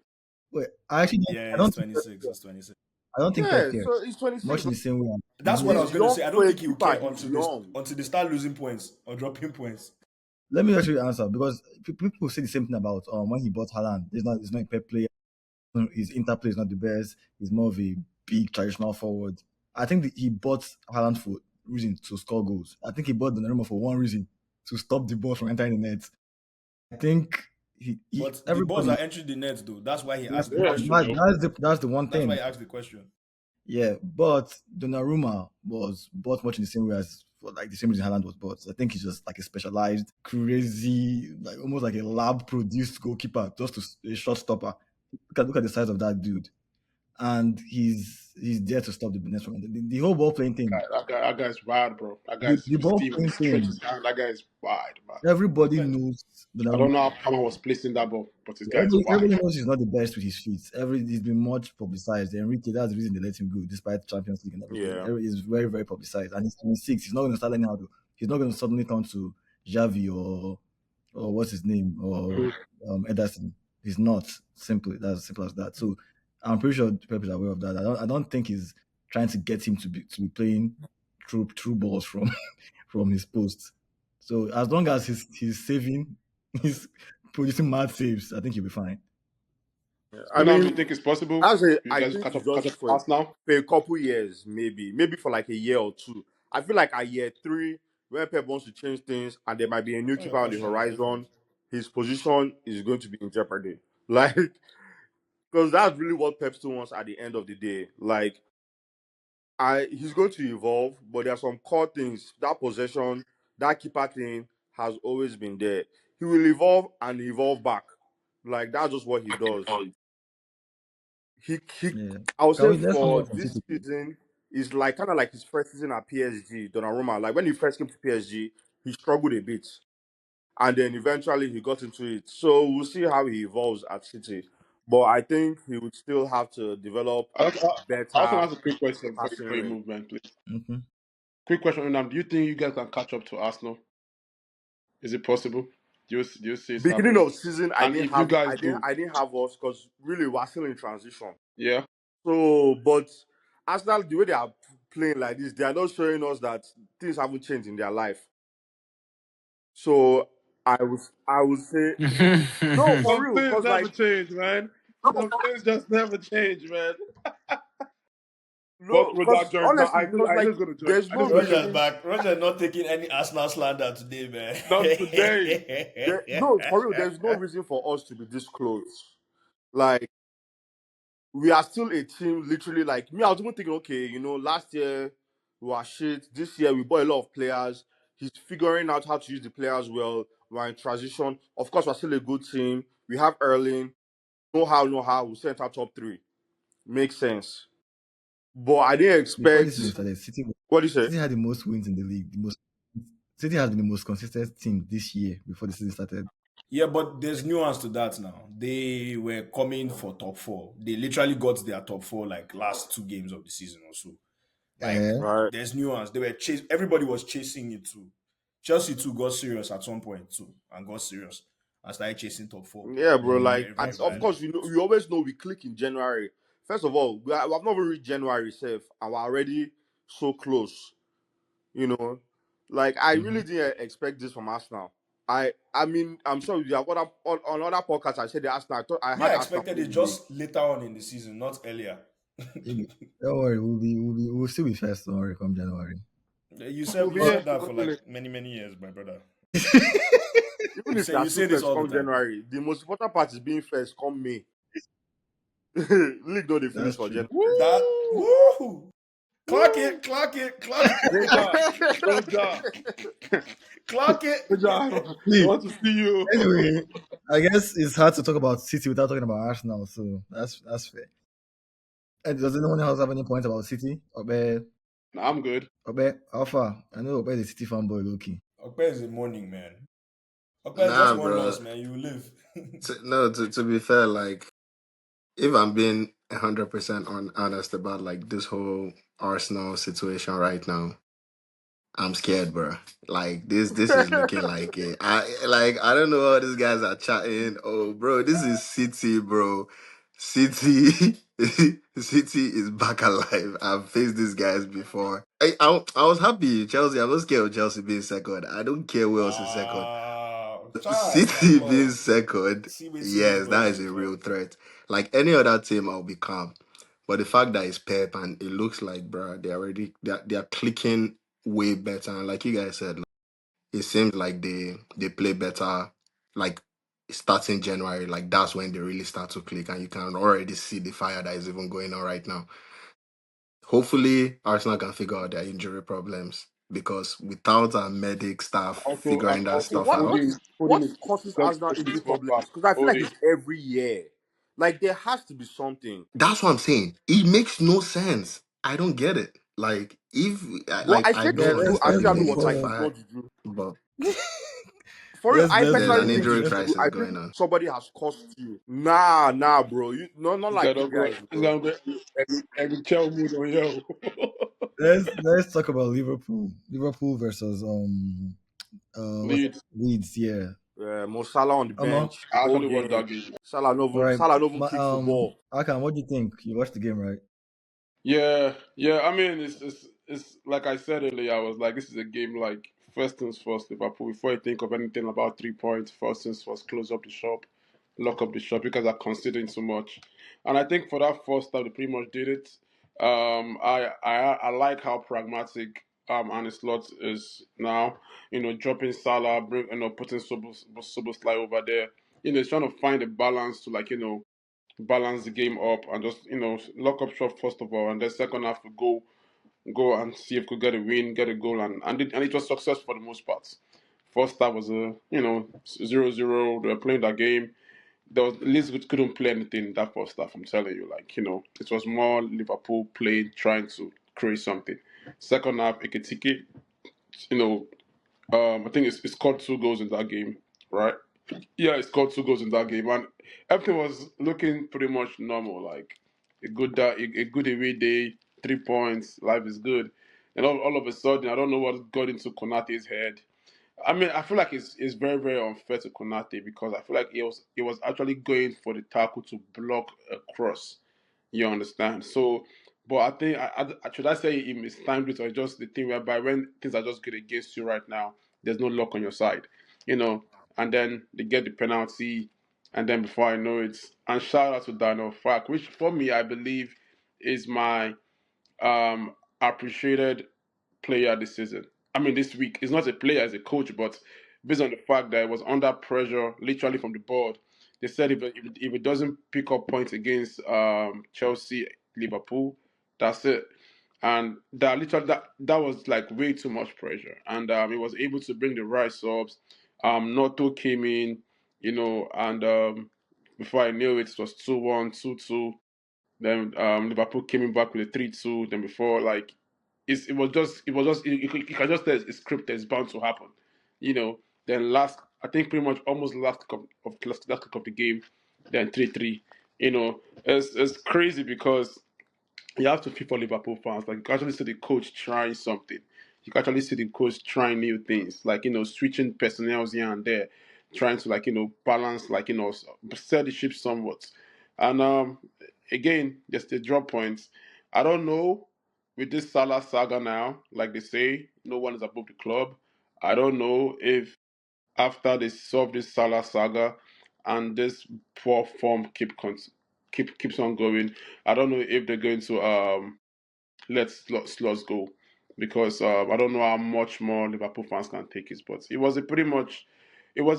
Wait, I actually don't. Yeah, I it's don't think Pep 26. cares. It's 26. I don't think Pep Yeah, cares. so he's 26. Much in the same way. That's what I Yeah. was He's gonna young say. I for don't a think he will keeper. care He's until this young. until they start losing points or dropping points. Let me actually answer because people say the same thing about when he bought Haaland. He's not a Pep player. His interplay is not the best. He's more of a big traditional forward. I think he bought Haaland for reason to score goals. I think he bought Donnarumma for one reason to stop the ball from entering the net. I think he But the balls are everybody. entering the net though. That's why he That's asked the Yeah, question. true. that's the one That's why thing. he asked the question. Yeah, but Donnarumma was bought much in the same way as for like the same reason Haaland was bought. I think he's just like a specialized, crazy, like almost like a lab produced goalkeeper, just a shot stopper. Look at the size of that dude, and he's there to stop the next one. The whole ball playing thing, That guy's wild, bro. That the, guy's the you ball see him playing stretch his thing. hand. That guy is wide, man. Everybody knows I Donnarumma. don't know how Palmer was placing that ball, but this guy is Everybody wide. knows he's not the best with his feet. He's been much publicized. Enrique, that's the reason they let him go, despite Champions League and everything. Yeah. He's very, very publicized, and he's 26. He's not going to start learning how to. He's not going to suddenly turn to Javi or what's his name or Ederson. He's not. Simply, that's as simple as that. So I'm pretty sure Pep is aware of that. I don't think he's trying to get him to be playing true balls from from his post. So as long as he's saving, he's producing mad saves, I think he'll be fine. I Do you mean, think it's possible? actually, You I guys think catch it's up, catch just up fast now. for a couple years, maybe for like a year or two. I feel like at year three, when Pep wants to change things and there might be a new When your keeper on the question is horizon, different. his position is going to be in jeopardy. Like, because that's really what Pep still wants at the end of the day. Like, he's going to evolve, but there are some core things. That possession, that keeper thing has always been there. He will evolve and evolve back. Like that's just what he does. He Yeah. I would Can say we let's move for on from this City? season is like kind of like his first season at PSG, Donnarumma. Like when he first came to PSG, he struggled a bit, and then eventually he got into it. So we'll see how he evolves at City. But I think he would still have to develop I also better want to ask a quick question passing before you range. move, man, please. Mm-hmm. Quick question, Unam. Do you think you guys can catch up to Arsenal? Is it possible? Do you see it Beginning happening? of season, And if you guys do, I didn't have us because really we're still in transition. yeah. So, but Arsenal, the way they are playing like this, they are not showing us that things haven't changed in their life. So I would say no for Some real, things cause never like change, man. Some things just never change, man. But no, with cause that joint, now honestly, cause I like just go to join. there's I no just go to join. Roger's reason. back. Roger not taking any Arsenal slander today, man. Not today. No, for real, there's no reason for us to be this close. Like we are still a team. Literally, like me, I was even thinking, okay, last year we were shit. This year we bought a lot of players. He's figuring out how to use the players well. We're in transition. Of course, we're still a good team. We have Erling. No how. We sent our top three. Makes sense. But I didn't Before this expect. season started, What do you say? City had the most wins in the league. City has been the most consistent team this year before the season started. Yeah, but there's nuance to that now. They were coming for top four. They literally got their top four like last two games of the season or so. Like Uh, Right. there's nuance. They were everybody was chasing it too. Chelsea too got serious at some point too and got serious and started chasing top four. Yeah, bro. Like, Very, very of course, violent. we always know we click in January. First of all, we have not even reached January itself, and we're already so close. You know, like I really mhm. didn't expect this from Arsenal. I mean, I'm sure you have on other podcasts. I said the Arsenal. I Me, I had Arsenal expected it winning the league. just later on in the season, not earlier. Maybe. Don't worry, we'll still be first. Don't worry, come January. You We'll said be you But here said that for eventually. like many, many years, my brother. Even if we are You still say this first all the come time. January, the most important part is being first come May. League don't they finish that's for true. January. That Woo! woo, clock Woo! it, clock it, clock Roja, it, Roja, clock it. Roja. I Please. want to see you. Anyway, I guess it's hard to talk about City without talking about Arsenal, so that's fair. And does anyone else have any points about City? Nah, I'm good. Alpha. I know Obe is a City fanboy, Loki. Okpe is a morning, man. Okpe is just Nah, one bro. loss, man. You live. No, to be fair, like if I'm being 100% honest about like this whole Arsenal situation right now, I'm scared, bro. Like this is looking like it. I don't know how these guys are chatting. Oh, bro, this is City, bro. City, City is back alive. I've faced these guys before. I was happy Chelsea. I'm not scared of Chelsea being second. I don't care who else is second. Chai, City being Calor. second, See what these yes, that boys is they a real talk. threat. Like any other team, I'll be calm. But the fact that it's Pep and it looks like, bro, they're clicking way better. And like you guys said, like, it seems like they play better. Like starting January, like that's when they really start to click, and you can already see the fire that is even going on right now. Hopefully, Arsenal can figure out their injury problems because without our medic staff Also, figuring that also stuff what out. Foden what is causes just Arsenal Foden injury is world class. problems? Because I feel like Foden. it's every year. Like there has to be something. That's what I'm saying. It makes no sense. I don't get it. Like if But I I said Yeah, don't juju. let's I let's understand feel the me move need water. for It forward. is not fire, juju. but For real, I Let's there's move. an personally think injury it's Let's juju. crisis I going think on. somebody has cost you. Nah, bro. Not It's like gonna you go. guys, It's bro. gonna go. Every chill mood on yo. let's talk about Liverpool. Liverpool versus what's Leeds. Leeds? Yeah, Mo Salah on the Amma. bench the I whole actually watched game. that game. All right, Salah no even kick the ball. Akan, what do you think? You watched the game, right? Yeah, yeah. I mean, it's like I said earlier. I was like, this is a game like first things first, Liverpool. Before you think of anything about 3 points, first things first, close up the shop, lock up the shop because they're conceding too much. And I think for that first half, they pretty much did it. I like how pragmatic Arne Slot is now. Dropping Salah, putting Soboslai over there. He's trying to find a balance to balance the game up and just lock up shop first of all, and then second half we go and see if we could get a win, get a goal, and it was success for the most part. First half was a 0-0. They were playing that game. There was Leeds couldn't play anything in that first half. I'm telling you, it was more Liverpool playing, trying to create something. Second half, Ekitike, you know, I think it's scored 2 goals in that game, right? Yeah, he scored 2 goals in that game, and everything was looking pretty much normal. Like a good away day, 3 points, life is good. And all of a sudden, I don't know what got into Konate's head. I mean, I feel like it's very very unfair to Konate because I feel like it was actually going for the tackle to block a cross. You understand? So, but I think should I say he mistimed it or just the thing whereby when things are just good against you right now, there's no luck on your side. You know, and then they get the penalty, and then before I know it, and shout out to Daniel Fark, which for me I believe is my appreciated player this season. I mean, this week. He's not a player as a coach, but based on the fact that he was under pressure, literally from the board, they said if it doesn't pick up points against Chelsea, Liverpool, that's it. And that was like way too much pressure. And he was able to bring the right subs. Noto came in, and before I knew it, it was 2-1, 2-2. Then Liverpool came in back with a 3-2. Then before you can just tell it's scripted. It's bound to happen, you know. Then I think pretty much almost last kick of the game, then 3-3. It's crazy because you have to feel for Liverpool fans. Like you can actually see the coach trying something. You can actually see the coach trying new things, like switching personnel here and there, trying to balance, set the ship somewhat. And again, just the drop points. I don't know with this Salah saga now, like they say, no one is above the club. I don't know if after they solve this Salah saga and this poor form keeps on going, I don't know if they're going to let Slots go because I don't know how much more Liverpool fans can take it. But it was a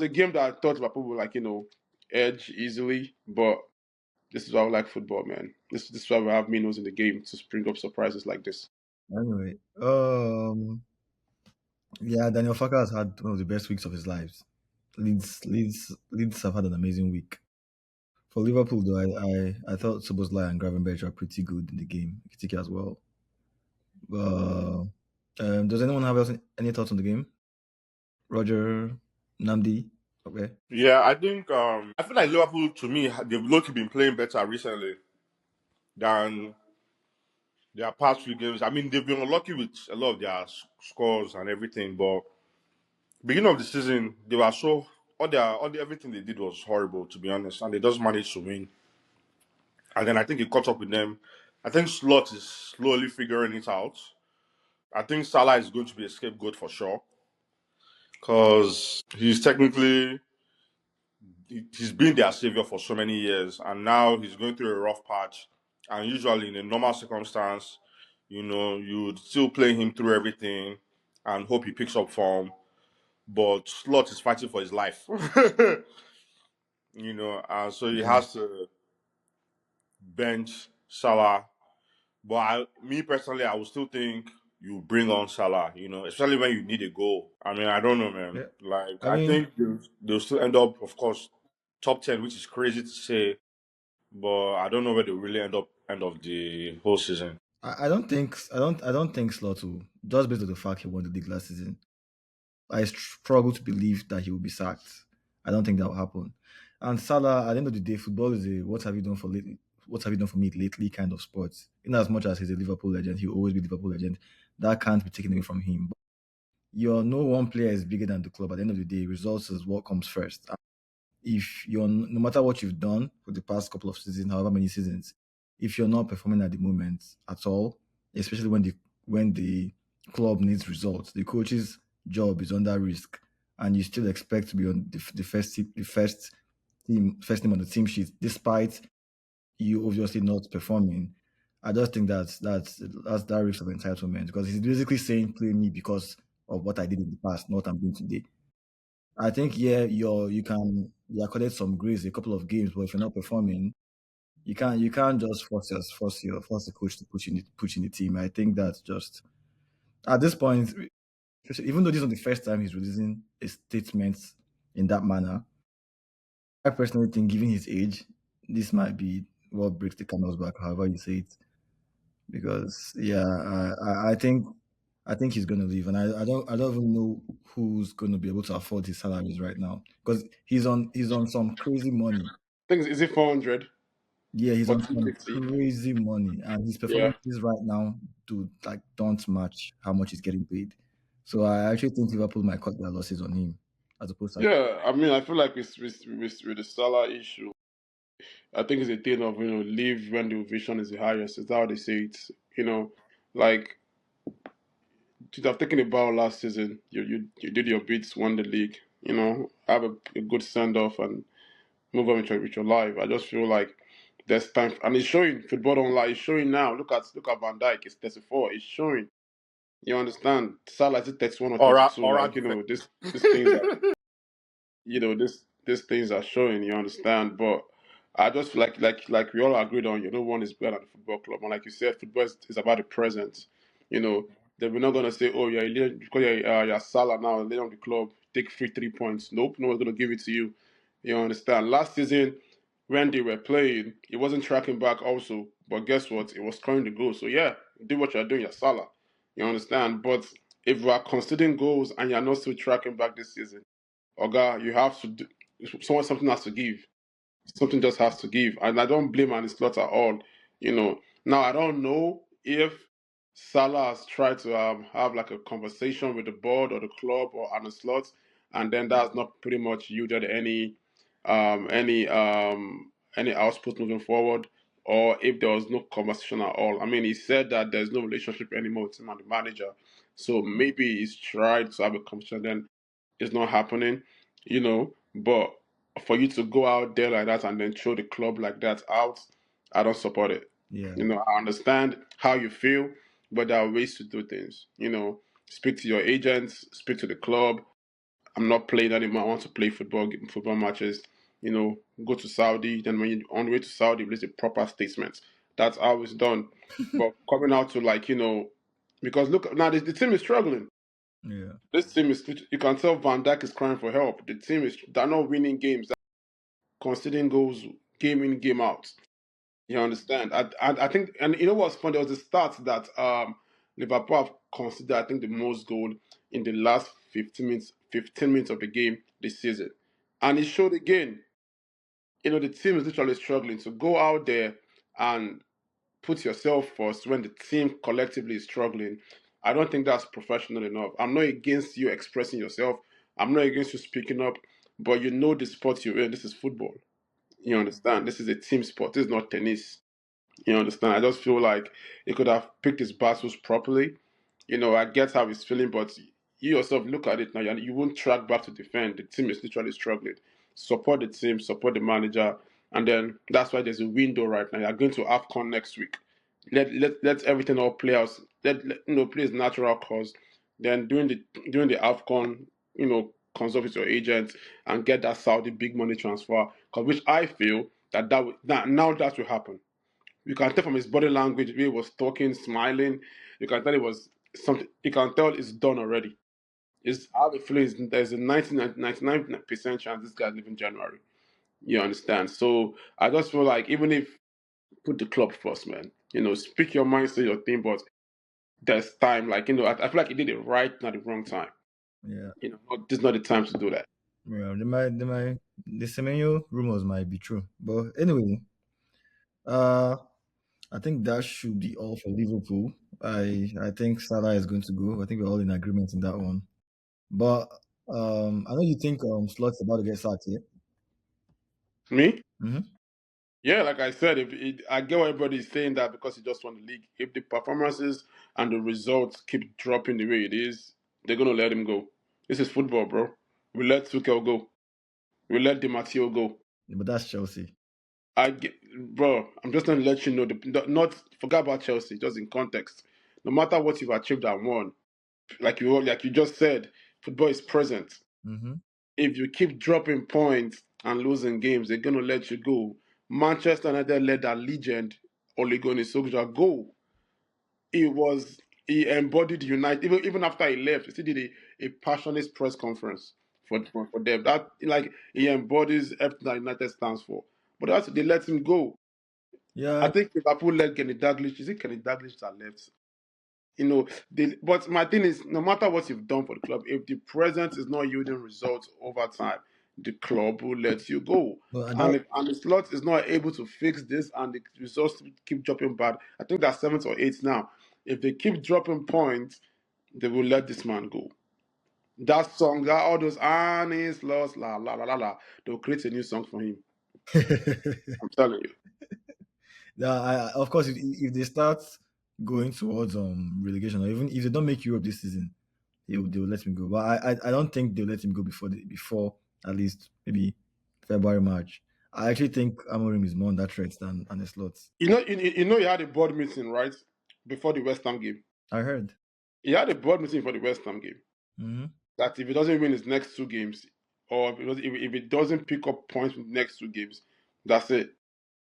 game that I thought Liverpool would edge easily. But this is why I like football, man. This is why we have minnows in the game to spring up surprises like this. Anyway, yeah, Daniel Farker has had one of the best weeks of his lives. Leeds have had an amazing week. For Liverpool, though, I thought Soboslai and Gravenberch are pretty good in the game, Kitiki as well. Does anyone have any thoughts on the game? Roger, Namdi, okay. Yeah, I think I feel like Liverpool to me they've low-key been playing better recently than their past few games. I mean, they've been unlucky with a lot of their scores and everything, but beginning of the season they were so everything they did was horrible to be honest, and they just managed to win. And then I think it caught up with them. I think Slot is slowly figuring it out. I think Salah is going to be a scapegoat for sure because he's been their savior for so many years, and now he's going through a rough patch. And usually, in a normal circumstance, you would still play him through everything and hope he picks up form. But Slot is fighting for his life, and so he Yeah. has to bench Salah. But me personally, I would still think you bring on Salah, especially when you need a goal. I mean, I don't know, man. Yeah. Like, I I mean, think they'll still end up, of course, top 10, which is crazy to say, but I don't know where they'll really end up end of the whole season. I don't think Slot will, just based on the fact he won the league last season. I struggle to believe that he will be sacked. I don't think that will happen. And Salah, at the end of the day, football is a what have you done for lately? What have you done for me lately kind of sport. In as much as he's a Liverpool legend, he'll always be Liverpool legend. That can't be taken away from him. No one player is bigger than the club. At the end of the day, results is what comes first. If you're no matter what you've done for the past couple of seasons, however many seasons, if you're not performing at the moment at all, especially when the club needs results, the coach's job is under risk, and you still expect to be on the first team on the team sheet, despite you obviously not performing. I just think that's that risk of entitlement because he's basically saying play me because of what I did in the past, not what I'm doing today. I think yeah, you can you accorded some grace a couple of games, but if you're not performing, you can't just force the coach to push in the team. I think that's just at this point, even though this is not the first time he's releasing a statement in that manner, I personally think given his age, this might be what breaks the camel's back, however you say it. Because yeah, I think he's gonna leave, and I don't even know who's gonna be able to afford his salaries right now because he's on some crazy money. I think is it 400 Yeah, he's or on some 250? crazy money, and his Yeah, performances right now do don't match how much he's getting paid. So I actually think Liverpool might cut their losses on him as opposed to yeah. I mean, I feel like with the Salah issue, I think it's a thing of leave when the vision is the highest. Is that how they say it? You know, like to have taken a bow last season, you did your bits, won the league, have a good send off and move on with your life. I just feel like there's time, and it's showing. Football online is showing now. Look at Van Dijk. It's 34. It's showing. You understand? Salah is 31 or Aura, 32. aura Like defense. this things are these things are showing. You understand? But I just like we all agreed on. No one is better than the football club. And like you said, football is about the present. You know, we're not gonna say, oh, because you're Salah now, leader of the club, take free 3 points. Nope, no one's gonna give it to you. You understand? Last season, when they were playing, it wasn't tracking back also. But guess what? It was scoring the goal. So yeah, do what you're doing, you're Salah. You understand? But if we are conceding goals and you're not still tracking back this season, Oga, you have to do something has to give. Something just has to give. And I don't blame Arne Slot at all. Now I don't know if Salah has tried to have like a conversation with the board or the club or Arne Slot, and then that's not pretty much yielded um any um any output moving forward, or if there was no conversation at all. I mean, he said that there's no relationship anymore with him and the manager. So maybe he's tried to have a conversation, then it's not happening, but for you to go out there like that and then throw the club like that out, I don't support it. Yeah. I understand how you feel, but there are ways to do things. Speak to your agents, speak to the club. I'm not playing anymore. I want to play football matches. Go to Saudi. Then when you're on the way to Saudi, release a proper statement. That's how it's done. But coming out to because look now, the team is struggling. Yeah. This team is, you can tell Van Dijk is crying for help. The team they're not winning games, they're conceding goals game in, game out. You understand? I think, and you know what's funny? There was a stat that Liverpool have conceded, I think, the most goal in the last 15 minutes of the game this season. And it showed again, the team is literally struggling. So go out there and put yourself first when the team collectively is struggling. I don't think that's professional enough. I'm not against you expressing yourself. I'm not against you speaking up, but the sport you're in. This is football. You understand? This is a team sport. This is not tennis. You understand? I just feel like he could have picked his battles properly. I get how he's feeling, but you yourself look at it now. You won't track back to defend. The team is literally struggling. Support the team, support the manager, and then that's why there's a window right now. You're going to AFCON next week. Let everything all play out. Play its natural course. Then during the AFCON, consult with your agent and get that Saudi big money transfer. Because which I feel that now that will happen. You can tell from his body language, the way he was talking, smiling. You can tell it was something. You can tell it's done already. I have a feeling there's a 99% chance this guy's leaving January. You understand? So I just feel like even if put the club first, man. Speak your mind, say your thing, but there's time. I feel like he did it right, not the wrong time. Yeah. This is not the time to do that. Yeah. The Semenyo rumors might be true. But anyway, uh, I think that should be all for Liverpool. I think Salah is going to go. I think we're all in agreement in that one. But I know you think Slot's about to get sacked here. Me? Mm-hmm. Yeah, like I said, I get what everybody's saying that because he just won the league. If the performances and the results keep dropping the way it is, they're gonna let him go. This is football, bro. We let Tuchel go. We let Di Matteo go. But that's Chelsea. Bro. I'm just gonna let you know. Not forget about Chelsea. Just in context, no matter what you've achieved and won, like you just said, football is present. Mm-hmm. If you keep dropping points and losing games, they're gonna let you go. Manchester United let that legend Ole Gunnar Solskjaer go. He embodied United even after he left. He still did a passionate press conference for them. That he embodies everything that United stands for. But they let him go. I Yeah. think Liverpool let Kenny Dalglish. Is it Kenny Dalglish that left? But my thing is, no matter what you've done for the club, if the present is not yielding results over time, the club will let you go. Well, and that, And the slot is not able to fix this, and the results keep dropping bad. I think that's seventh or eighth now. If they keep dropping points, they will let this man go. That song, all those Arne Slot, la la la la la, they'll create a new song for him. I'm telling you. yeah, of course, if they start going towards relegation, or even if they don't make Europe this season, they'll let him go. But I don't think they'll let him go before at least maybe February, March. I actually think Amorim is more on that threat than Arne Slot. You had a board meeting right before the West Ham game. I heard. He had a board meeting for the West Ham game Mm-hmm. that if he doesn't win his next 2 games, or if it doesn't pick up points from the next 2 games, that's it.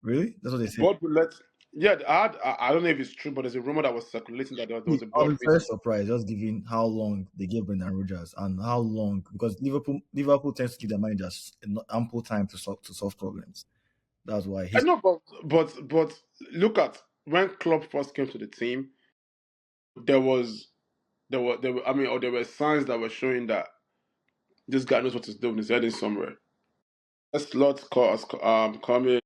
Really? That's what they said. Board will let. Yeah, I don't know if it's true, but there's a rumor that was circulating that there was a I'll board be meeting. very surprised just given how long they gave Brendan Rodgers and how long, because Liverpool tends to give their managers ample time to solve problems. That's why I know, but look at when Klopp first came to the team, there were there were signs that were showing that this guy knows what he's doing. He's heading somewhere. A slot coming,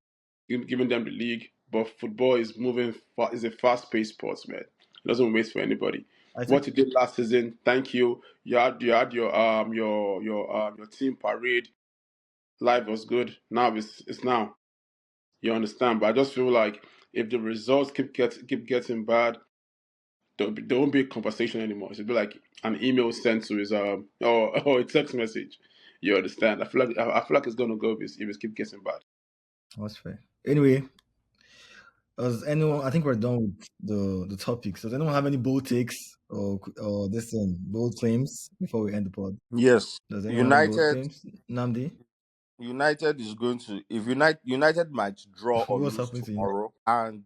giving them the league, but football is moving. Is a fast-paced sport, man. It doesn't wait for anybody. I think What you did last season, thank you. You had your team parade. Life was good. Now it's now. You understand? But I just feel like if the results keep getting bad, there won't be a conversation anymore. It'll be like an email sent to his or a text message. You understand? I feel like it's gonna go if it keep getting bad. that's fair. Anyway, does anyone? I think we're done with the topics. Does anyone have any bold takes or bold claims before we end the pod? Yes, Does anyone have any bold United. claims? Namdi, United is going to if United might draw or what's lose happening to you? tomorrow, and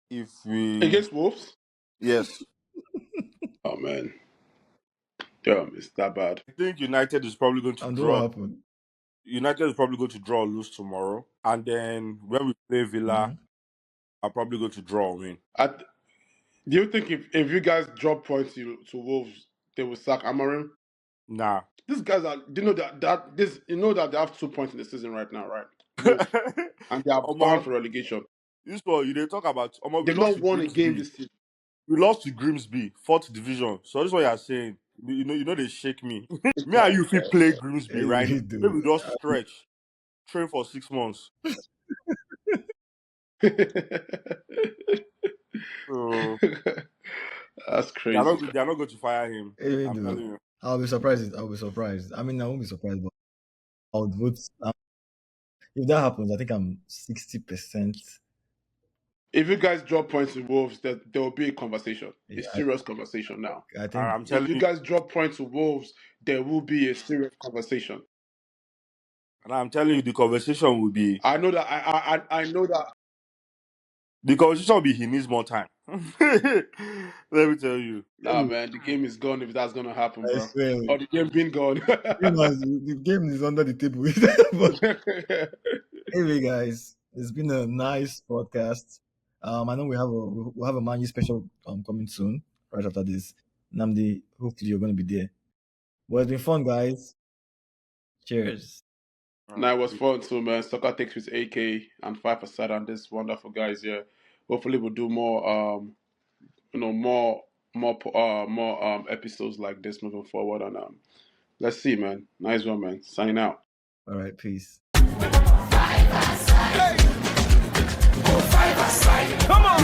if we Against Wolves? yes, Oh man, damn, it's that bad. I think United is probably going to And what draw. happened? United is probably going to draw or lose tomorrow, and then when we play Villa, Mhm. I'll probably go to draw or win. Do you think if you guys drop points to Wolves, they will sack Amorim? Nah. These guys are. Do you know that they have 2 points in the season right now, right? Wolves, and they are bound for relegation. This one, you they talk about. We They've lost not to won a game Grimsby. this season. We lost to Grimsby, 4th division. So this is what you're saying. You know they shake me. Me and you if we play Grimsby, right? Hey, Maybe we dude. just stretch, train for 6 months. So That's they crazy. are not going to fire him. Hey, I'm telling dude. you. I'll be surprised. I mean, I won't be surprised, but I would vote. If that happens, I think I'm 60%. If you guys drop points to Wolves, there will be a conversation, a Yeah, serious conversation now. I And think I'm If telling you you, guys drop points to Wolves, there will be a serious conversation. the conversation will be I know that. I know that. he needs more time. Let me tell you. Nah, man, the game is gone if that's gonna happen, I bro. swear. Or the game been gone. The game is under the table. But anyway, guys, it's been a nice podcast. I know we'll have a Man U special coming soon, right after this. Namdi, hopefully you're going to be there. Well, it's been fun, guys. Cheers. Nah, it was fun too, man. Soccer takes with AK and 5% and this wonderful guys here. Hopefully, we'll do more, more episodes like this moving forward. And let's see, man. Nice one, man. Signing out. All right, peace. Come on.